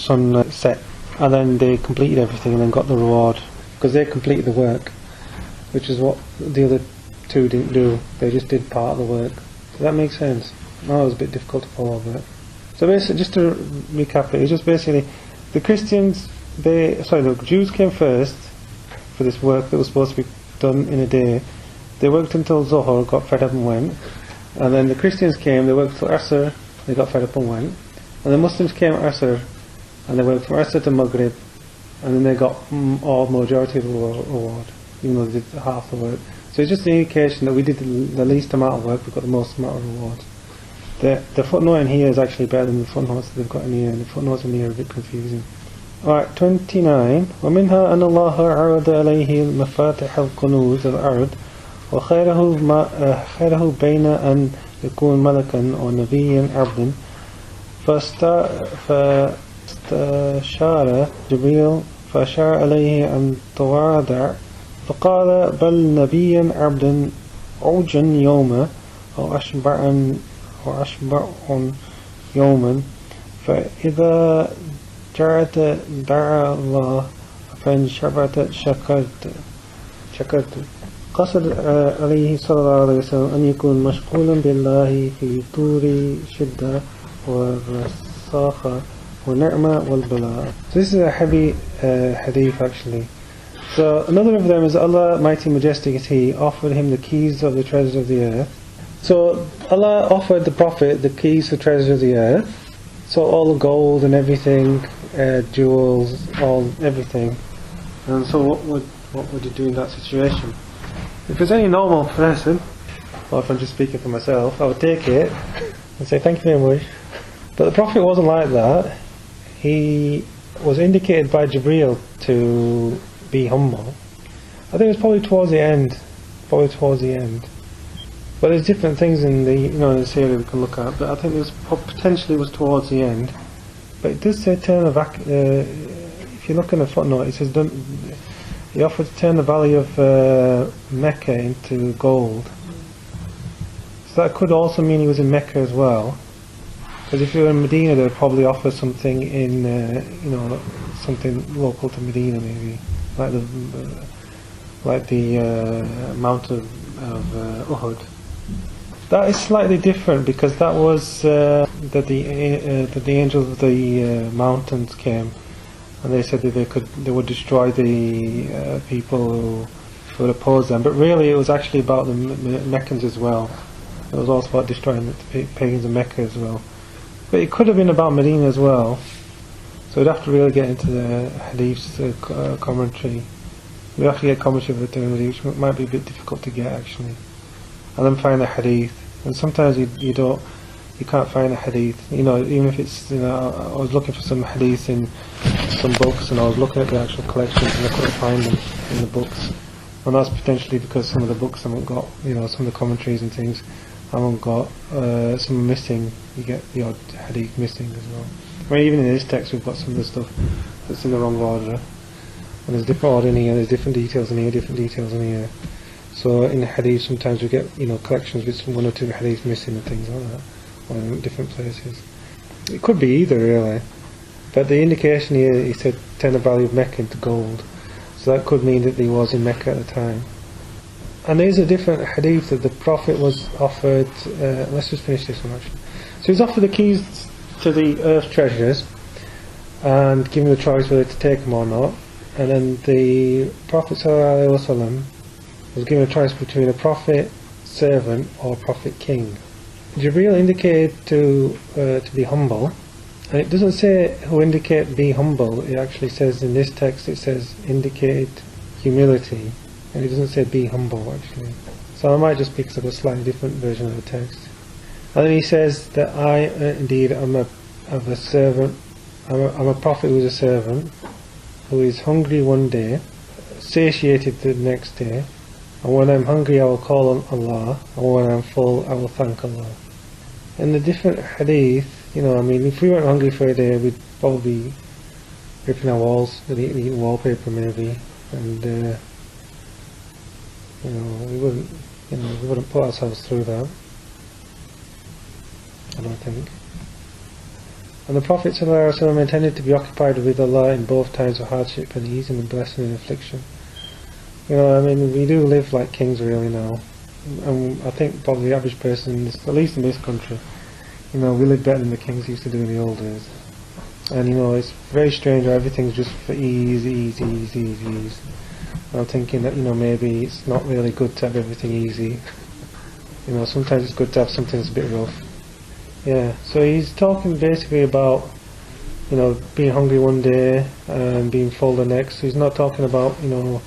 set, and then they completed everything and then got the reward, because they completed the work, which is what the other two didn't do. They just did part of the work. Does that make sense? No, it was a bit difficult to follow, but so basically, just to recap it's just basically the the Jews came first for this work that was supposed to be done in a day. They worked until Zuhr, got fed up and went. And then the Christians came, they worked till Asr, they got fed up and went. And the Muslims came at Asr, and they worked from Asr to Maghrib, and then they got majority of the reward, even though they did half the work. So it's just an indication that we did the least amount of work, we got the most amount of reward. The footnote in here is actually better than the footnotes that they've got in here, and the footnotes in here are a bit confusing. Alright, 29. وَمِنْهَا أَنَّ اللَّهَ عَرَضَ عَلَيْهِ مَفَاتِحَ الْكُنُوزِ الْأَرْضِ وخيره بين أن يكون ملكا أو نبيا عبدا فاستشار جبريل فأشار عليه أن تواضع فقال بل نبيا عبدا عوجا يوما أو أشبع يوما فإذا جعت دعا الله فإن شبعت شكرت قصد عليه صلى الله عليه وسلم أن يكون مشغولا بالله في طور شدة والرساخة والنعمة والبلاء. So this is a heavy hadith actually. So another of them is Allah Mighty Majestic is He offered him the keys of the treasures of the earth. So Allah offered the Prophet the keys to the treasures of the earth. So all the gold and everything, jewels, everything. And so what would you do in that situation? If it's any normal person, or if I'm just speaking for myself, I would take it and say thank you very much. But the Prophet wasn't like that. He was indicated by Jibreel to be humble. I think it was probably towards the end. But there's different things in this area we can look at. But I think it was potentially was towards the end. But it does say if you look in the footnote, it says he offered to turn the valley of Mecca into gold. So that could also mean he was in Mecca as well. Because if you were in Medina, they would probably offer something in, something local to Medina, maybe, like the Mount of Uhud. That is slightly different because that was that the angels of the mountains came. And they said that they would destroy the people who would oppose them. But really it was actually about the Meccans as well. It was also about destroying the pagans of Mecca as well. But it could have been about Medina as well. So we'd have to really get into the hadith's commentary. We'd have to get commentary of the Tirmidhi, which might be a bit difficult to get actually. and then find a hadith. And sometimes you can't find a hadith. You know, even if it's, you know, I was looking for some hadith in some books, and I was looking at the actual collections, and I couldn't find them in the books. And that's potentially because some of the books haven't got, you know, some of the commentaries and things haven't got some missing. You get the odd hadith missing as well. I mean, even in this text, we've got some of the stuff that's in the wrong order. And there's different order in here, there's different details in here, different details in here. So in the hadith, sometimes we get, you know, collections with one or two hadiths missing and things like that, or in different places. It could be either, really. But the indication here, he said, turn the value of Mecca into gold. So that could mean that he was in Mecca at the time. And there's a different hadith that the Prophet was offered, let's just finish this one actually. So he was offered the keys to the earth treasures, and given the choice whether to take them or not. And then the Prophet ﷺ was given a choice between a prophet, servant, or prophet king. Jibreel indicated to be humble, and it doesn't say who indicate be humble. It actually says in this text, it says indicate humility, and it doesn't say be humble actually. So I might just pick up a slightly different version of the text. And then he says that I indeed am a servant. I'm a prophet who is a servant, who is hungry one day, satiated the next day, and when I'm hungry I will call on Allah, and when I'm full I will thank Allah. In the different hadith, you know, I mean, if we weren't hungry for a day, we'd probably be ripping our walls, we'd eating wallpaper maybe, and you know, we wouldn't put ourselves through that, I don't think. And the Prophet ﷺ intended to be occupied with Allah in both times of hardship and ease, and in blessing and affliction. You know, I mean, we do live like kings really now, and I think probably the average person, at least in this country, you know, we live better than the kings used to do in the old days. And you know, it's very strange how everything's just for ease. And I'm thinking that, you know, maybe it's not really good to have everything easy. You know, sometimes it's good to have something that's a bit rough. Yeah, so he's talking basically about, you know, being hungry one day and being full the next. So he's not talking about, you know,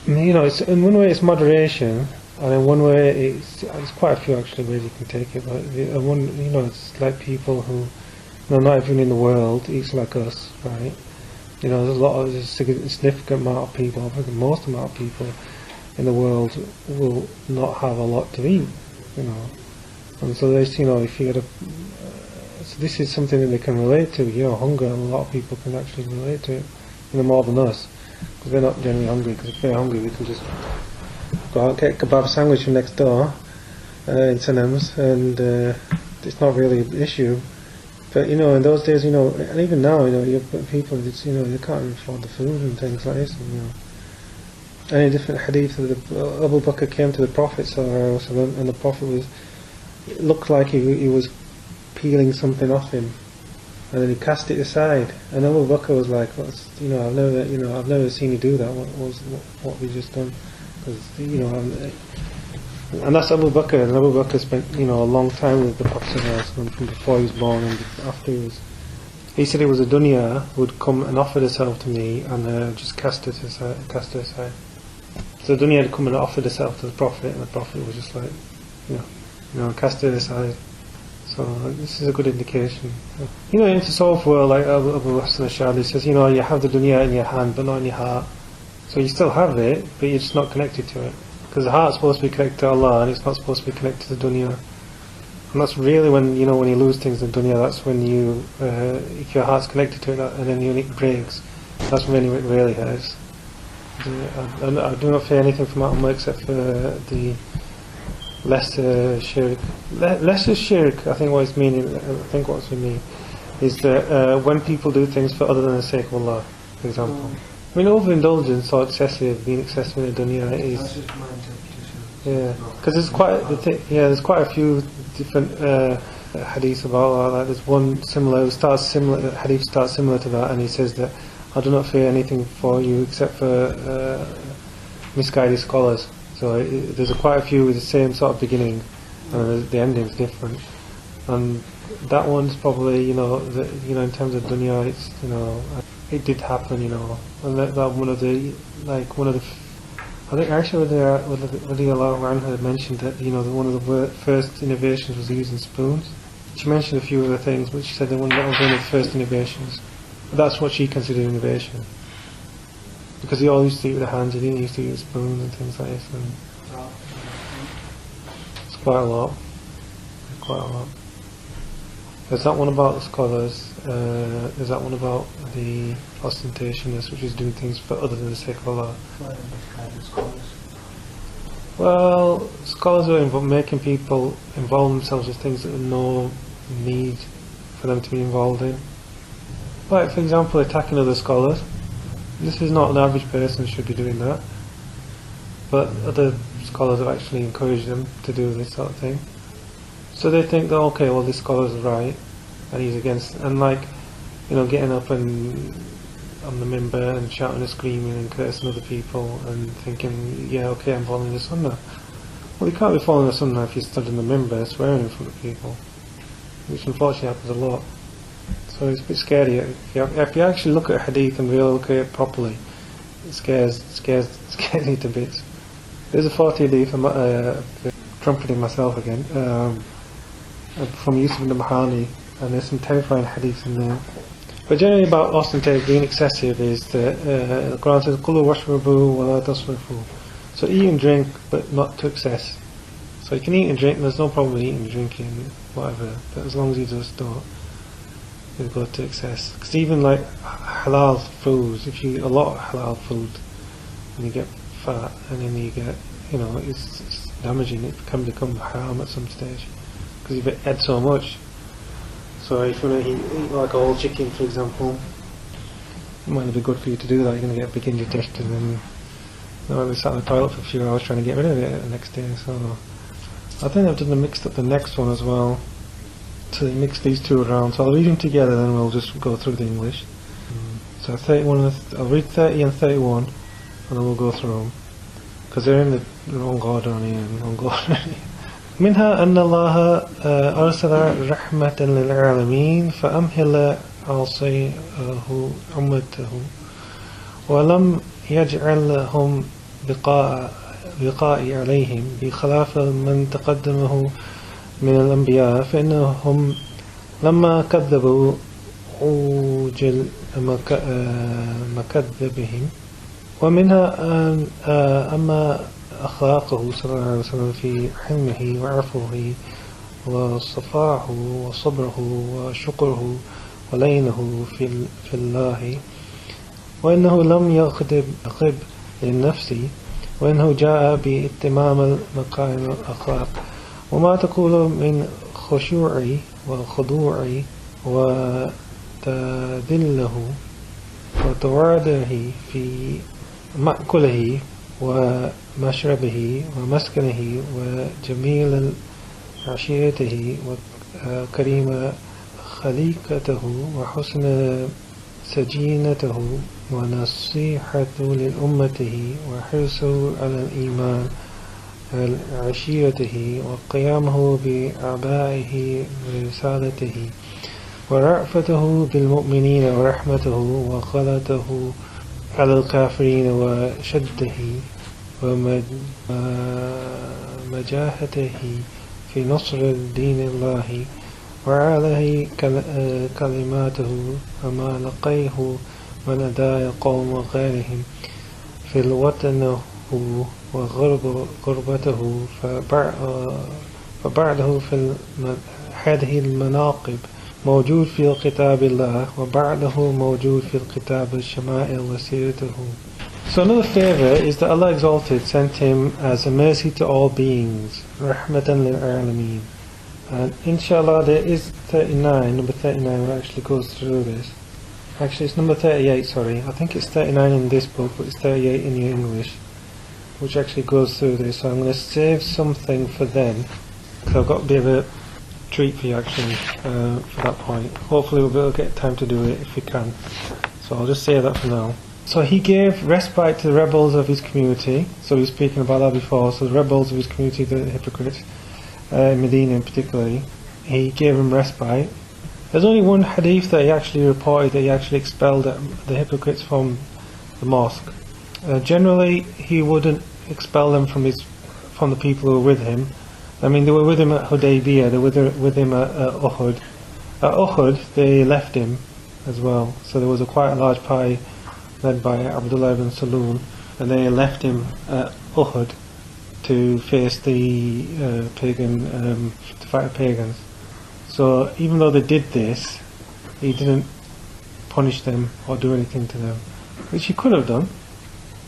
it's, in one way it's moderation, and in one way it's quite a few actually ways you can take it. But one, you know, it's like people who, you know, not everyone in the world eats like us, right? You know, there's a significant amount of people, I think most amount of people in the world will not have a lot to eat, you know. And so there's, you know, if you get so this is something that they can relate to, you know, hunger, and a lot of people can actually relate to it, you know, more than us, because they're not generally hungry. Because if they're hungry, we can just go out and get a kebab sandwich from next door in St. and it's not really an issue. But you know, in those days, you know, and even now, you know, you've got people that, you know, they can't even afford the food and things like this. And, you know, any different hadith of Abu Bakr came to the Prophet ﷺ, and the Prophet was, it looked like he was peeling something off him, and then he cast it aside. And Abu Bakr was like, you know, I've never seen you do that. What have you just done? Because, you know, and that's Abu Bakr. And Abu Bakr spent, you know, a long time with the Prophet ﷺ, from before he was born and after he was. He said it was a dunya who would come and offered herself to me, and just cast it aside. So the dunya had come and offered herself to the Prophet, and the Prophet was just like, you know, cast it aside. So this is a good indication. You know, in the Tasawwuf world, like Abu Hassan Ash'ari says, you know, you have the dunya in your hand, but not in your heart. So you still have it, but you're just not connected to it. Because the heart's supposed to be connected to Allah, and it's not supposed to be connected to the dunya. And that's really when, you know, when you lose things in dunya, that's when you, if your heart's connected to it, and then it breaks, that's when it really hurts. I do not fear anything from Ummah except for the lesser shirk. Lesser shirk, I think what it's meaning, is that when people do things for other than the sake of Allah, for example. I mean, overindulgence or being excessive in the dunya is. That's just my interpretation. Yeah, because there's quite a few different hadiths about that. Like there's one hadith starts similar to that, and he says that I do not fear anything for you except for misguided scholars. So there's quite a few with the same sort of beginning, and the ending's different. And that one's probably, you know, in terms of dunya, it's, you know, it did happen, you know, and that one of the I think actually Bidyah Al Sul had mentioned that one of the first innovations was using spoons. She mentioned a few other things, but she said that that was one of the first innovations. But that's what she considered innovation. Because he all used to eat with the hands, he didn't used to eat with spoons and things like this. And it's quite a lot. Quite a lot. There's that one about the scholars, there's that one about the ostentationness, which is doing things for other than the sake of Allah. Well, scholars are making people involve themselves with things that there's no need for them to be involved in. Like, for example, attacking other scholars. This is not an average person who should be doing that. But other scholars have actually encouraged them to do this sort of thing. So they think that, okay, well, this scholar's right, and he's against, and getting up and on the minbar and shouting and screaming and cursing other people and thinking, yeah, okay, I'm following the sunnah. Well, you can't be following the sunnah if you stood in the minbar swearing in front of people, which unfortunately happens a lot. So it's a bit scary. If you actually look at a hadith and really look at it properly, it scares you to bits. There's a 40 hadith, I'm trumpeting myself again, from Yusuf ibn Bahani, and there's some terrifying hadiths in there. But generally about ostentation being excessive is that the Quran says, "Kulu washrabu wa la tasrifu." So eat and drink, but not to excess. So you can eat and drink, and there's no problem with eating and drinking, whatever, but as long as you just don't go to excess. Because even like halal foods, if you eat a lot of halal food, and you get fat, and then you get, it's damaging, it can become haram at some stage, because you've had so much. So if you want to eat like a whole chicken, for example, it might not be good for you to do that. You're going to get a big indigestion, and you might be sat in the toilet for a few hours trying to get rid of it the next day. So I think I've mixed up the next one as well. So they mix these two around. So I'll read them together, then we'll just go through the English. So 31, I'll read 30 and 31, and then we'll go through them, because they're in the wrong order on here and wrong order. منها أن الله أرسل رحمة للعالمين فأمهل عاصيه أمته ولم يجعل لهم بقاء عليهم بخلاف من تقدمه من الأنبياء فإنهم لما كذبوا عوجل مكذبهم. ومنها أما أخلاقه صلى الله عليه وسلم في حلمه وعفوه وصفاحه وصبره وشكره ولينه في الله، وإنه لم يغضب للنفس، وإنه جاء بإتمام مكارم الأخلاق. وما تقول من خشوع وخضوع وتذله وتواضعه في مأكله ومشربه ومسكنه وجميل عشيرته وكريم خليقته وحسن سجينته ونصيحة لأمته وحرصه على الإيمان عشيرته وقيامه بأعبائه ورسالته ورأفته بالمؤمنين ورحمته وغلته على الكافرين وشده ومجاهته في نصر دين الله وعليه كلماته وما لقيه من أداء قوم غيرهم في الوطن وغربته فبعده في هذه المناقب موجود في كتاب الله وبعده موجود في الكتاب الشمائل وسيرته. So another favour is that Allah Exalted sent him as a mercy to all beings, rahmatan lil alameen. And inshallah there is 39, number 39 actually goes through this. Actually it's number 38, sorry. I think it's 39 in this book, but it's 38 in your English, which actually goes through this. So I'm going to save something for then, because I've got a bit of a treat for you actually for that point. Hopefully we'll be able to get time to do it if we can. So I'll just save that for now. So he gave respite to the rebels of his community. So we were speaking about that before. So the rebels of his community, the hypocrites, in Medina in particular, he gave them respite. There's only one hadith that he actually reported that he actually expelled the hypocrites from the mosque. Generally he wouldn't expel them from the people who were with him. I mean, they were with him at Hudaybiyah, they were with him at Uhud. At Uhud, they left him as well. So there was quite a large party led by Abdullah ibn Saloon, and they left him at Uhud to face the to fight the pagans. So even though they did this, he didn't punish them or do anything to them, which he could have done,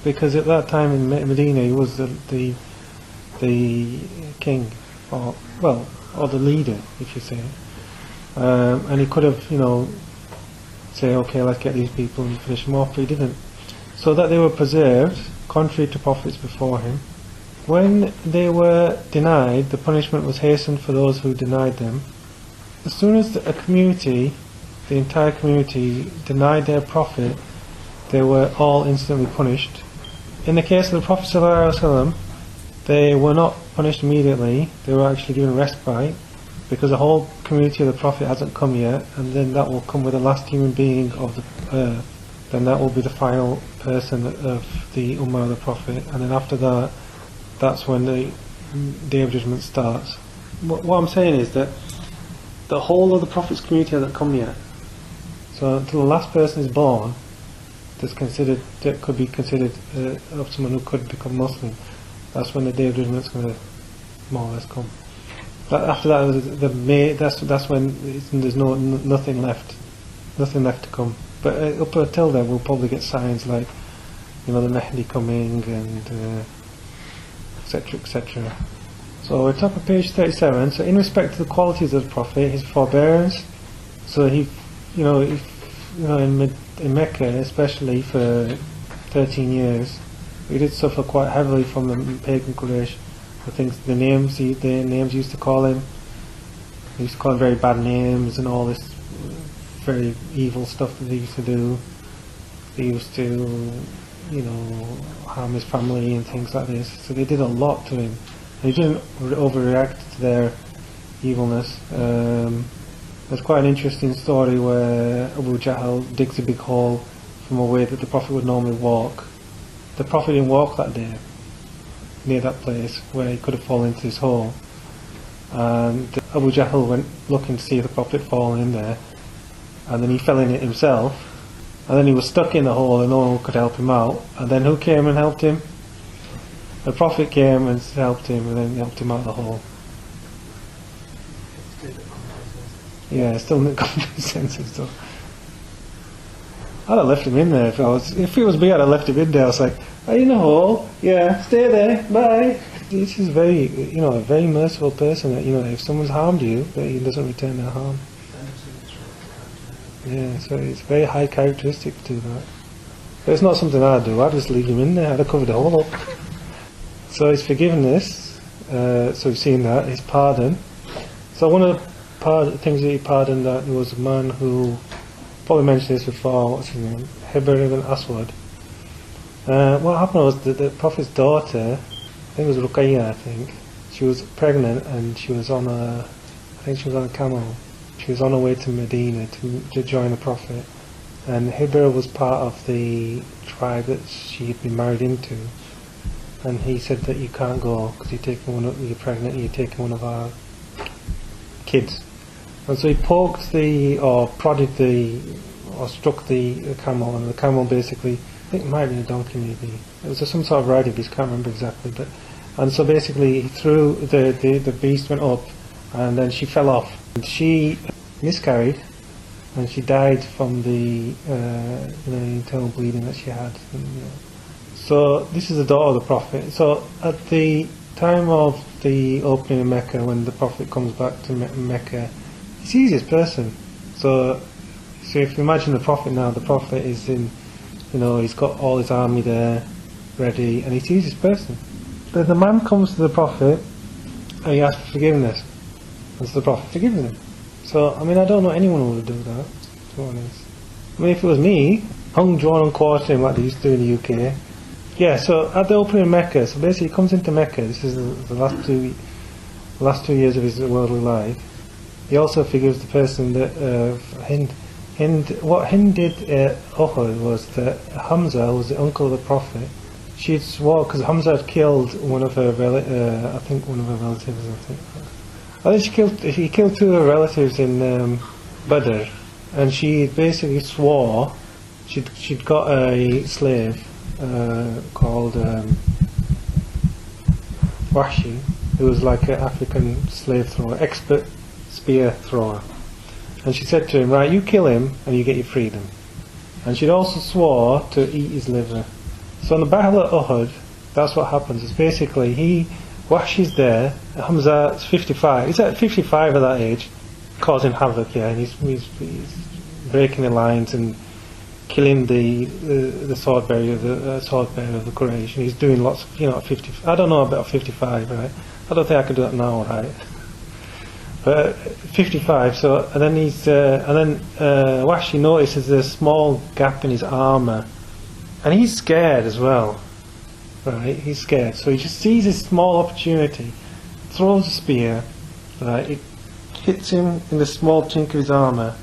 because at that time in Medina he was the king, or the leader, if you say, and he could have, say, okay, let's get these people and finish them off, but he didn't. So that they were preserved, contrary to prophets before him. When they were denied, the punishment was hastened for those who denied them. As soon as a community, the entire community, denied their prophet, they were all instantly punished. In the case of the Prophet ﷺ, they were not punished immediately, they were actually given respite, because the whole community of the Prophet hasn't come yet, and then that will come with the last human being of the earth. Then that will be the final person of the Ummah of the Prophet, and then after that, that's when the Day of Judgment starts. What I'm saying is that the whole of the Prophet's community hasn't come yet. So until the last person is born, that could be considered of someone who could become Muslim, that's when the Day of Judgment is going to more or less come. After that, that's when there's nothing left to come. But up until then, we'll probably get signs like, the Mahdi coming and etc., etc. So we're top of page 37. So in respect to the qualities of the Prophet, his forbearance. So he, in Mecca especially for 13 years, he did suffer quite heavily from the pagan Quraysh. I think the names used to call him. They used to call him very bad names and all this very evil stuff that they used to do. They used to, harm his family and things like this. So they did a lot to him. And he didn't overreact to their evilness. There's quite an interesting story where Abu Jahl digs a big hole from a way that the Prophet would normally walk. The Prophet didn't walk that day near that place where he could have fallen into this hole, and Abu Jahl went looking to see if the Prophet had fallen in there, and then he fell in it himself, and then he was stuck in the hole and no one could help him out. And then who came and helped him? The Prophet came and helped him, and then helped him out of the hole. Yeah, still didn't come to his senses though. I'd have left him in there if it was me. I'd have left him in there. I was like, "Are you in the hole? Yeah, stay there. Bye." This is very, a very merciful person. That if someone's harmed you, that he doesn't return their harm. Yeah, so it's a very high characteristic to do that. But it's not something I'd do. I'd just leave him in there. I'd have covered the hole up. So his forgiveness. So we've seen that. His pardon. So one of the things that he pardoned, that there was a man who, probably mentioned this before, what's his name? Hibr ibn Aswad. What happened was that the Prophet's daughter, I think it was Ruqayyah, she was pregnant and she was on a camel. She was on her way to Medina to join the Prophet, and Hibr was part of the tribe that she had been married into, and he said that you can't go because you're pregnant and you're taking one of our kids. And so he poked struck the camel, and the camel basically, I think it might have been a donkey maybe. It was some sort of riding beast, can't remember exactly. And so basically he threw, the beast went up, and then she fell off. And she miscarried, and she died from the internal bleeding that she had. So this is the daughter of the Prophet. So at the time of the opening of Mecca, when the Prophet comes back to Mecca, he's the easiest person. So if you imagine the Prophet now, the Prophet is in, he's got all his army there, ready, and he's the easiest person. Then the man comes to the Prophet, and he asks for forgiveness. And so the Prophet forgives him. So, I don't know anyone who would do that, to be honest. If it was me, hung, drawn and quartered him like they used to do in the UK. Yeah, so at the opening of Mecca, so basically he comes into Mecca, this is the last 2 years of his worldly life. He also forgives the person that Hind. What Hind did at Uhud was that Hamza, who was the uncle of the Prophet, she'd swore because Hamza had killed one of her I think one of her relatives. I think he killed two of her relatives in Badr, and she basically swore she'd got a slave called Wahshi, who was like an African slave thrower, expert spear thrower. And she said to him, right, you kill him and you get your freedom. And she'd also swore to eat his liver. So on the Battle of Uhud, that's what happens. It's basically Wahshi's there, Hamza's 55. He's at 55 at that age, causing havoc, yeah, and he's breaking the lines and killing the sword bearer of the Quraysh, and he's doing lots of, 50. I don't know about 55, right? I don't think I could do that now, right? But 55. So and then Wahshi notices a small gap in his armor, and he's scared as well, right? He's scared, so he just sees this small opportunity, throws a spear, right? It hits him in the small chink of his armor,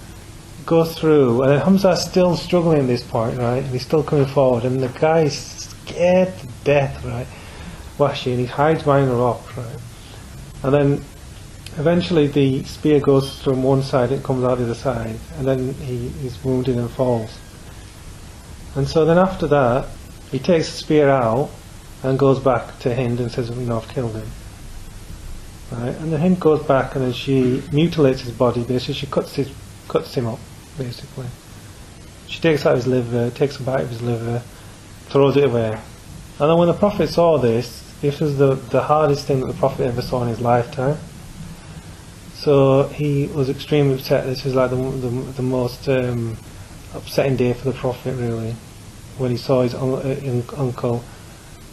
goes through, and then Hamza's still struggling at this point, right? And he's still coming forward, and the guy's scared to death, right? Wahshi, and he hides behind a rock, right? And then eventually the spear goes from one side, it comes out the other side, and then he's wounded and falls. And so then after that, he takes the spear out and goes back to Hind and says, I've killed him. Right? And then Hind goes back and then she mutilates his body, basically she cuts him up, basically. She takes out his liver, takes a bite of his liver, throws it away. And then when the Prophet saw this was the hardest thing that the Prophet ever saw in his lifetime. So he was extremely upset. This was like the most upsetting day for the Prophet, really, when he saw his uncle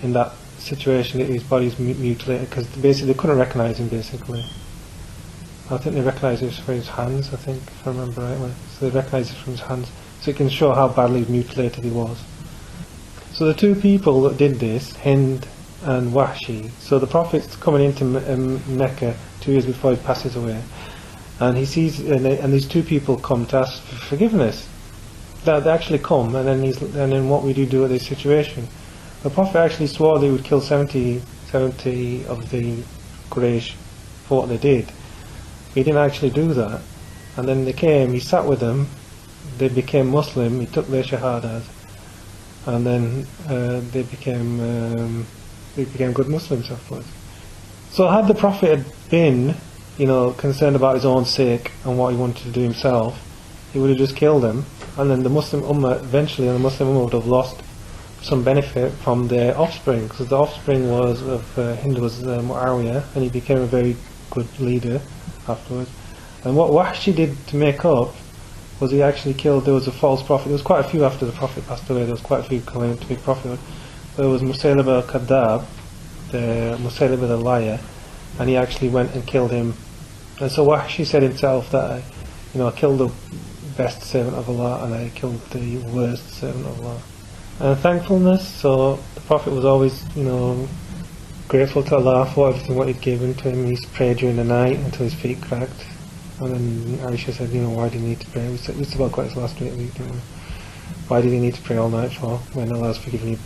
in that situation, that his body's mutilated, because basically they couldn't recognise him, basically. I think they recognised it from his hands, I think, if I remember rightly. So they recognised it from his hands, so it can show how badly mutilated he was. So the two people that did this, Hind and Wahshi, so the Prophet's coming into Mecca 2 years before he passes away, and he sees, and these two people come to ask for forgiveness. They actually come, and then what would you do at this situation? The Prophet actually swore they would kill 70 of the Quraysh for what they did. He didn't actually do that, and then they came, he sat with them, they became Muslim, he took their shahadas, and then they became good Muslims afterwards. So had the Prophet had been, concerned about his own sake and what he wanted to do himself, he would have just killed them, and then the Muslim Ummah, eventually the Muslim Ummah would have lost some benefit from their offspring, because the offspring of Hind was Muawiyah, and he became a very good leader afterwards. And what Wahshi did to make up was he actually killed, there was a false prophet, there was quite a few after the Prophet passed away, there was quite a few claimed to be prophet. There was Musaylimah al-Kadhab, the Musaylimah the liar, and he actually went and killed him. And so Wahshi said himself that I killed the best servant of Allah and I killed the worst servant of Allah. And thankfulness, so the Prophet was always grateful to Allah for everything what he'd given to him. He prayed during the night until his feet cracked, and then Aisha said, why did he need to pray? We spoke about this last week, didn't we? Why did he need to pray all night for when Allah's forgiven you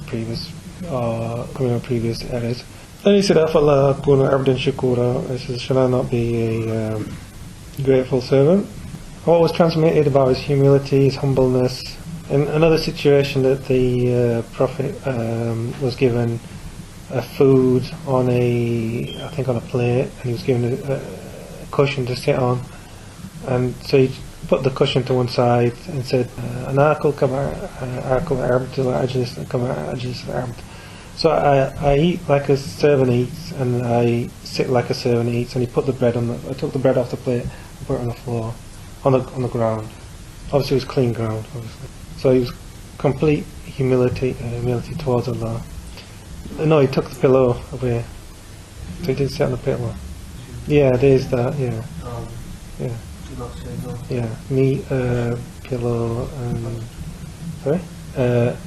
previous errors? Then he said, Afallah akuna abdan shakura, he says, shall I not be a grateful servant? What was transmitted about his humility, his humbleness. In another situation that the Prophet was given a food on a plate, and he was given a cushion to sit on, and so he put the cushion to one side and said, "Anakul kama akul arbd wa ajlis kama ajlis arbd." So I eat like a servant eats, and I sit like a servant eats. And he put the bread I took the bread off the plate and put it on the floor, on the ground. Obviously, it was clean ground. Obviously, so he was complete humility towards Allah. No, he took the pillow away. So he didn't sit on the pillow. Yeah, there's that. Yeah, yeah. Yeah, meat, pillow, and sorry.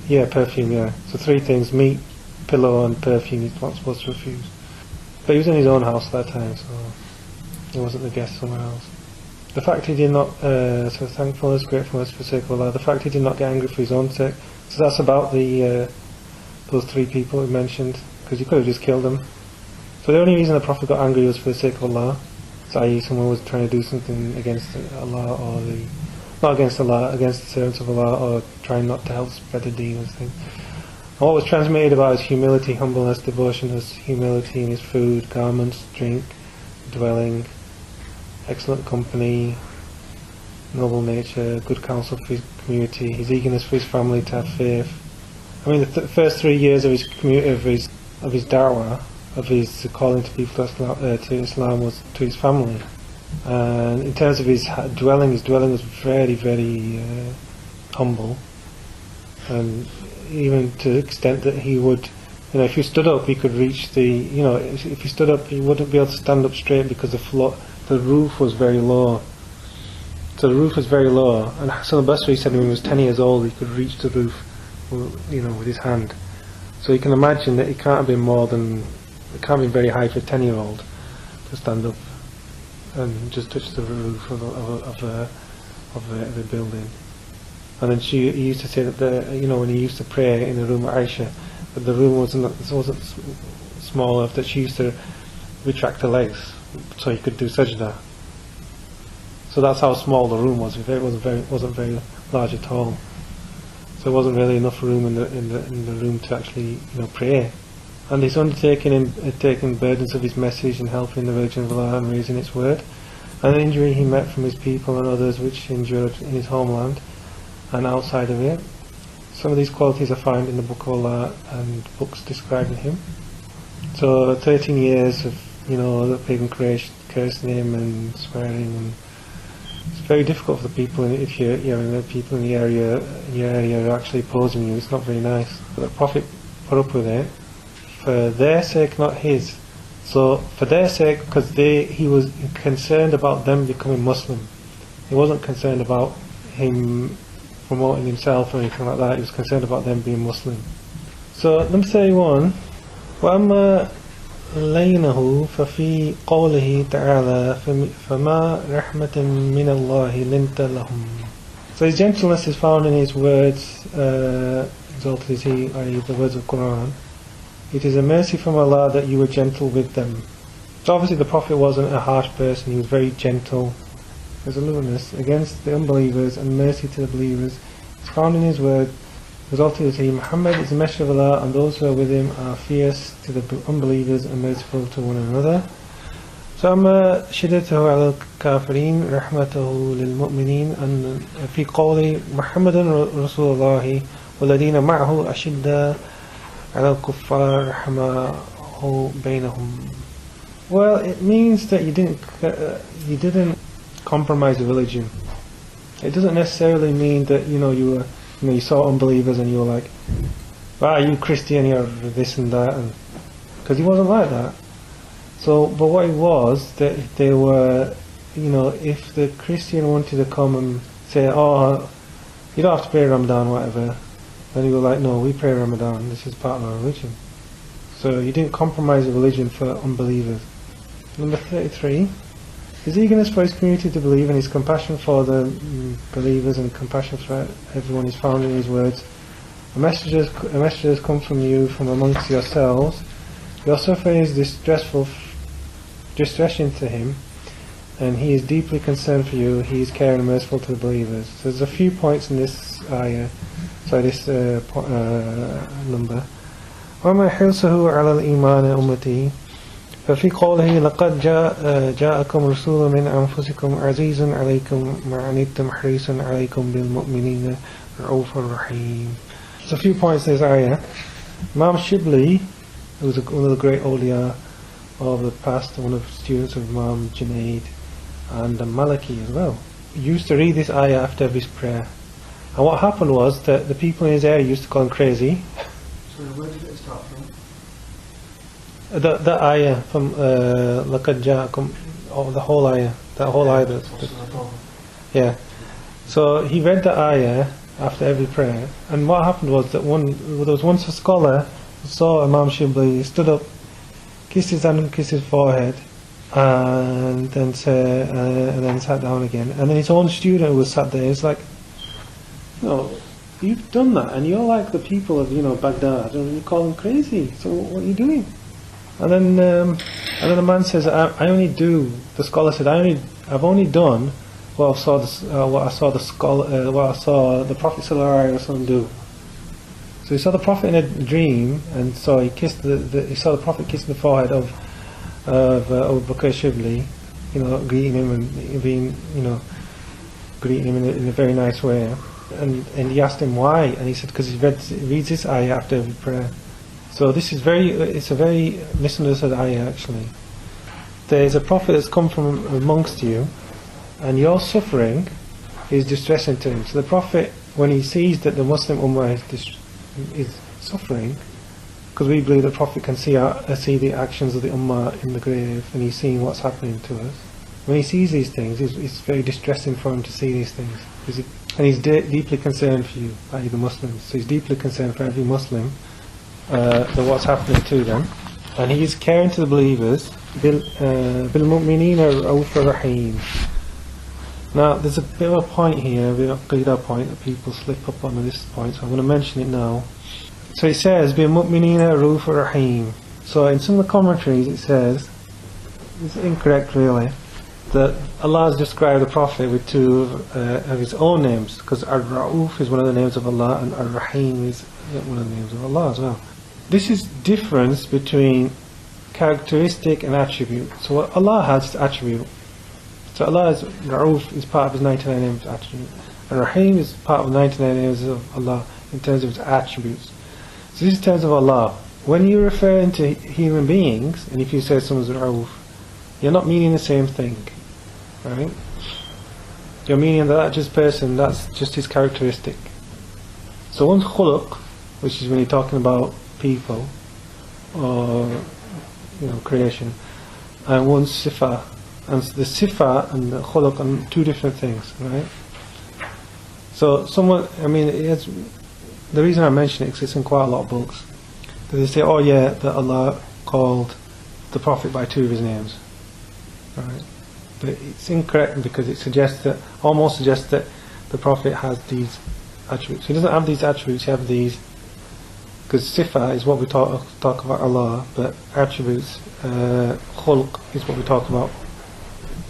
Yeah, perfume. Yeah. So 3 things: meat, pillow, and perfume. He's not supposed to refuse. But he was in his own house at that time, so he wasn't the guest somewhere else. The fact he did not, so thankfulness, gratefulness for the sake of Allah. The fact he did not get angry for his own sake. So that's about the those 3 people he mentioned, because he could have just killed them. So the only reason the Prophet got angry was for the sake of Allah. So i.e. someone was trying to do something against Allah, or not against Allah, against the servants of Allah, or trying not to help spread the deen and things. And what was transmitted about his humility, humbleness, devotion was humility in his food, garments, drink, dwelling, excellent company, noble nature, good counsel for his community, his eagerness for his family to have faith. I mean, the first 3 years of his community, of his da'wah, of his calling to people to Islam, was to his family. And in terms of his dwelling was very, very humble, and even to the extent that he would, if you stood up, he could reach if you stood up, he wouldn't be able to stand up straight because the roof was very low. So the roof was very low, and Hassan al-Basri said when he was 10 years old, he could reach the roof, with his hand. So you can imagine that it can't be very high for a 10-year-old to stand up and just touch the roof of the building. And then he used to say that when he used to pray in the room with Aisha, that the room wasn't small enough that she used to retract her legs so he could do sajda. So that's how small the room was. It wasn't very large at all. So there wasn't really enough room in the room to actually pray. And he's taking burdens of his message and helping the religion of Allah and raising its word. And the injury he met from his people and others which he endured in his homeland and outside of it. Some of these qualities are found in the Book of Allah and books describing him. So 13 years of the pagan cursing him and swearing, and it's very difficult for the people if the people in your area are actually opposing you. It's not very nice. But the Prophet put up with it for their sake, not his. So for their sake, because he was concerned about them becoming Muslim. He wasn't concerned about him promoting himself or anything like that. He was concerned about them being Muslim. So number 31, وَأَمَّا لَيْنَهُ فَفِي قَوْلِهِ تَعَالَى فَمَا رَحْمَةٍ مِّنَ اللَّهِ لِنْتَ لَهُمْ. So his gentleness is found in his words, exalted is he, i.e. the words of Quran. It is a mercy from Allah that you were gentle with them. So obviously the Prophet wasn't a harsh person, he was very gentle. There's a lowliness against the unbelievers and mercy to the believers. It's found in his word, resulting in he, Muhammad is the messenger of Allah, and those who are with him are fierce to the unbelievers and merciful to one another. So أما شدته على الكافرين رحمته للمؤمنين أن في قول محمد رسول الله والذين معه أشد على الكفار رحمه بينهم. Well, it means that you didn't compromise the religion. It doesn't necessarily mean that you saw unbelievers and you were like, you Christian, you're this and that, because he wasn't like that. So, but what it was, that they were, if the Christian wanted to come and say, oh, you don't have to pray Ramadan, whatever, then you were like, no, we pray Ramadan, this is part of our religion. So you didn't compromise the religion for unbelievers. Number 33, his eagerness for his community to believe and his compassion for the believers and compassion for everyone is found in his words. A messenger has come from you from amongst yourselves. Your suffering is distressing to him, and he is deeply concerned for you. He is caring and merciful to the believers. So there's a few points in this ayah, this number. وَمَا حِرْصُهُ عَلَى الْإِيمَانِ أُمَّتِهِ ففي قوله لقد جاءكم رسول من أنفسكم عزيز عليكم ما عنتم حريص عليكم بالمؤمنين رؤوف رحيم. There's a few points in this ayah. Imam Shibli, who was one of the great awliya of the past, one of the students of Imam Junaid, and Maliki as well, used to read this ayah after every prayer. And what happened was that the people in his area used to call him crazy. So where did it start from? The ayah from لَقَدْ جَاءَكُمْ, the whole ayah, yeah. So he read the ayah after every prayer, and what happened was that there was once a scholar who saw Imam Shibli, he stood up, kissed his hand and kissed his forehead, and then sat down again. And then his own student who was sat there, he's like, you've done that, and you're like the people of Baghdad, and you call them crazy. So what are you doing? And then the man says, I only do. The scholar said, I've only done what I saw the Prophet ﷺ do. So he saw the Prophet in a dream, and so he saw the Prophet kissing the forehead of Abu Bakr Shibli, greeting him and being, greeting him in a very nice way. And he asked him why, and he said because he reads this ayah after every prayer. So it's a very misunderstood ayah actually. There's a Prophet that's come from amongst you, and your suffering is distressing to him. So the Prophet, when he sees that the Muslim Ummah is suffering, because we believe the Prophet can see the actions of the Ummah in the grave, and he's seeing what's happening to us. When he sees these things, it's very distressing for him to see these things. And he's deeply concerned for you, i.e. the Muslims. So he's deeply concerned for every Muslim, that what's happening to them. And he's caring to the believers, بِالْمُؤْمِنِينَ رَءُوفٌ رَحِيمٌ. Now, there's a bit of a point here, a bit of a Bidyah point that people slip up on this point, so I'm going to mention it now. So it says, بِالْمُؤْمِنِينَ رَءُوفٌ رَحِيمٌ. So in some of the commentaries it says, it's incorrect really, that Allah has described the Prophet with two of his own names, because Ar-Ra'uf is one of the names of Allah, and Ar-Rahim is one of the names of Allah as well. This is difference between characteristic and attribute. So what Allah has attribute. So Allah's Ra'uf is part of his 99 names attribute, and Rahim is part of the 99 names of Allah in terms of its attributes. So this is in terms of Allah. When you refer into human beings, and if you say someone's Ra'uf, you're not meaning the same thing. Right? You're meaning that just person, that's just his characteristic. So one's khuluq, which is when you're talking about people or creation, and one's sifa. And the sifa and the khuluq are two different things, right? So the reason I mention it is because it's in quite a lot of books. They say, oh yeah, that Allah called the Prophet by two of his names, right? But it's incorrect because it almost suggests that the Prophet has these attributes. He doesn't have these attributes, he has these, because sifa is what we talk about Allah, but attributes, khulq is what we talk about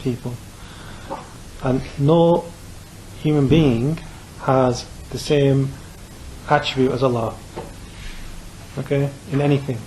people. And no human being has the same attribute as Allah, okay, in anything.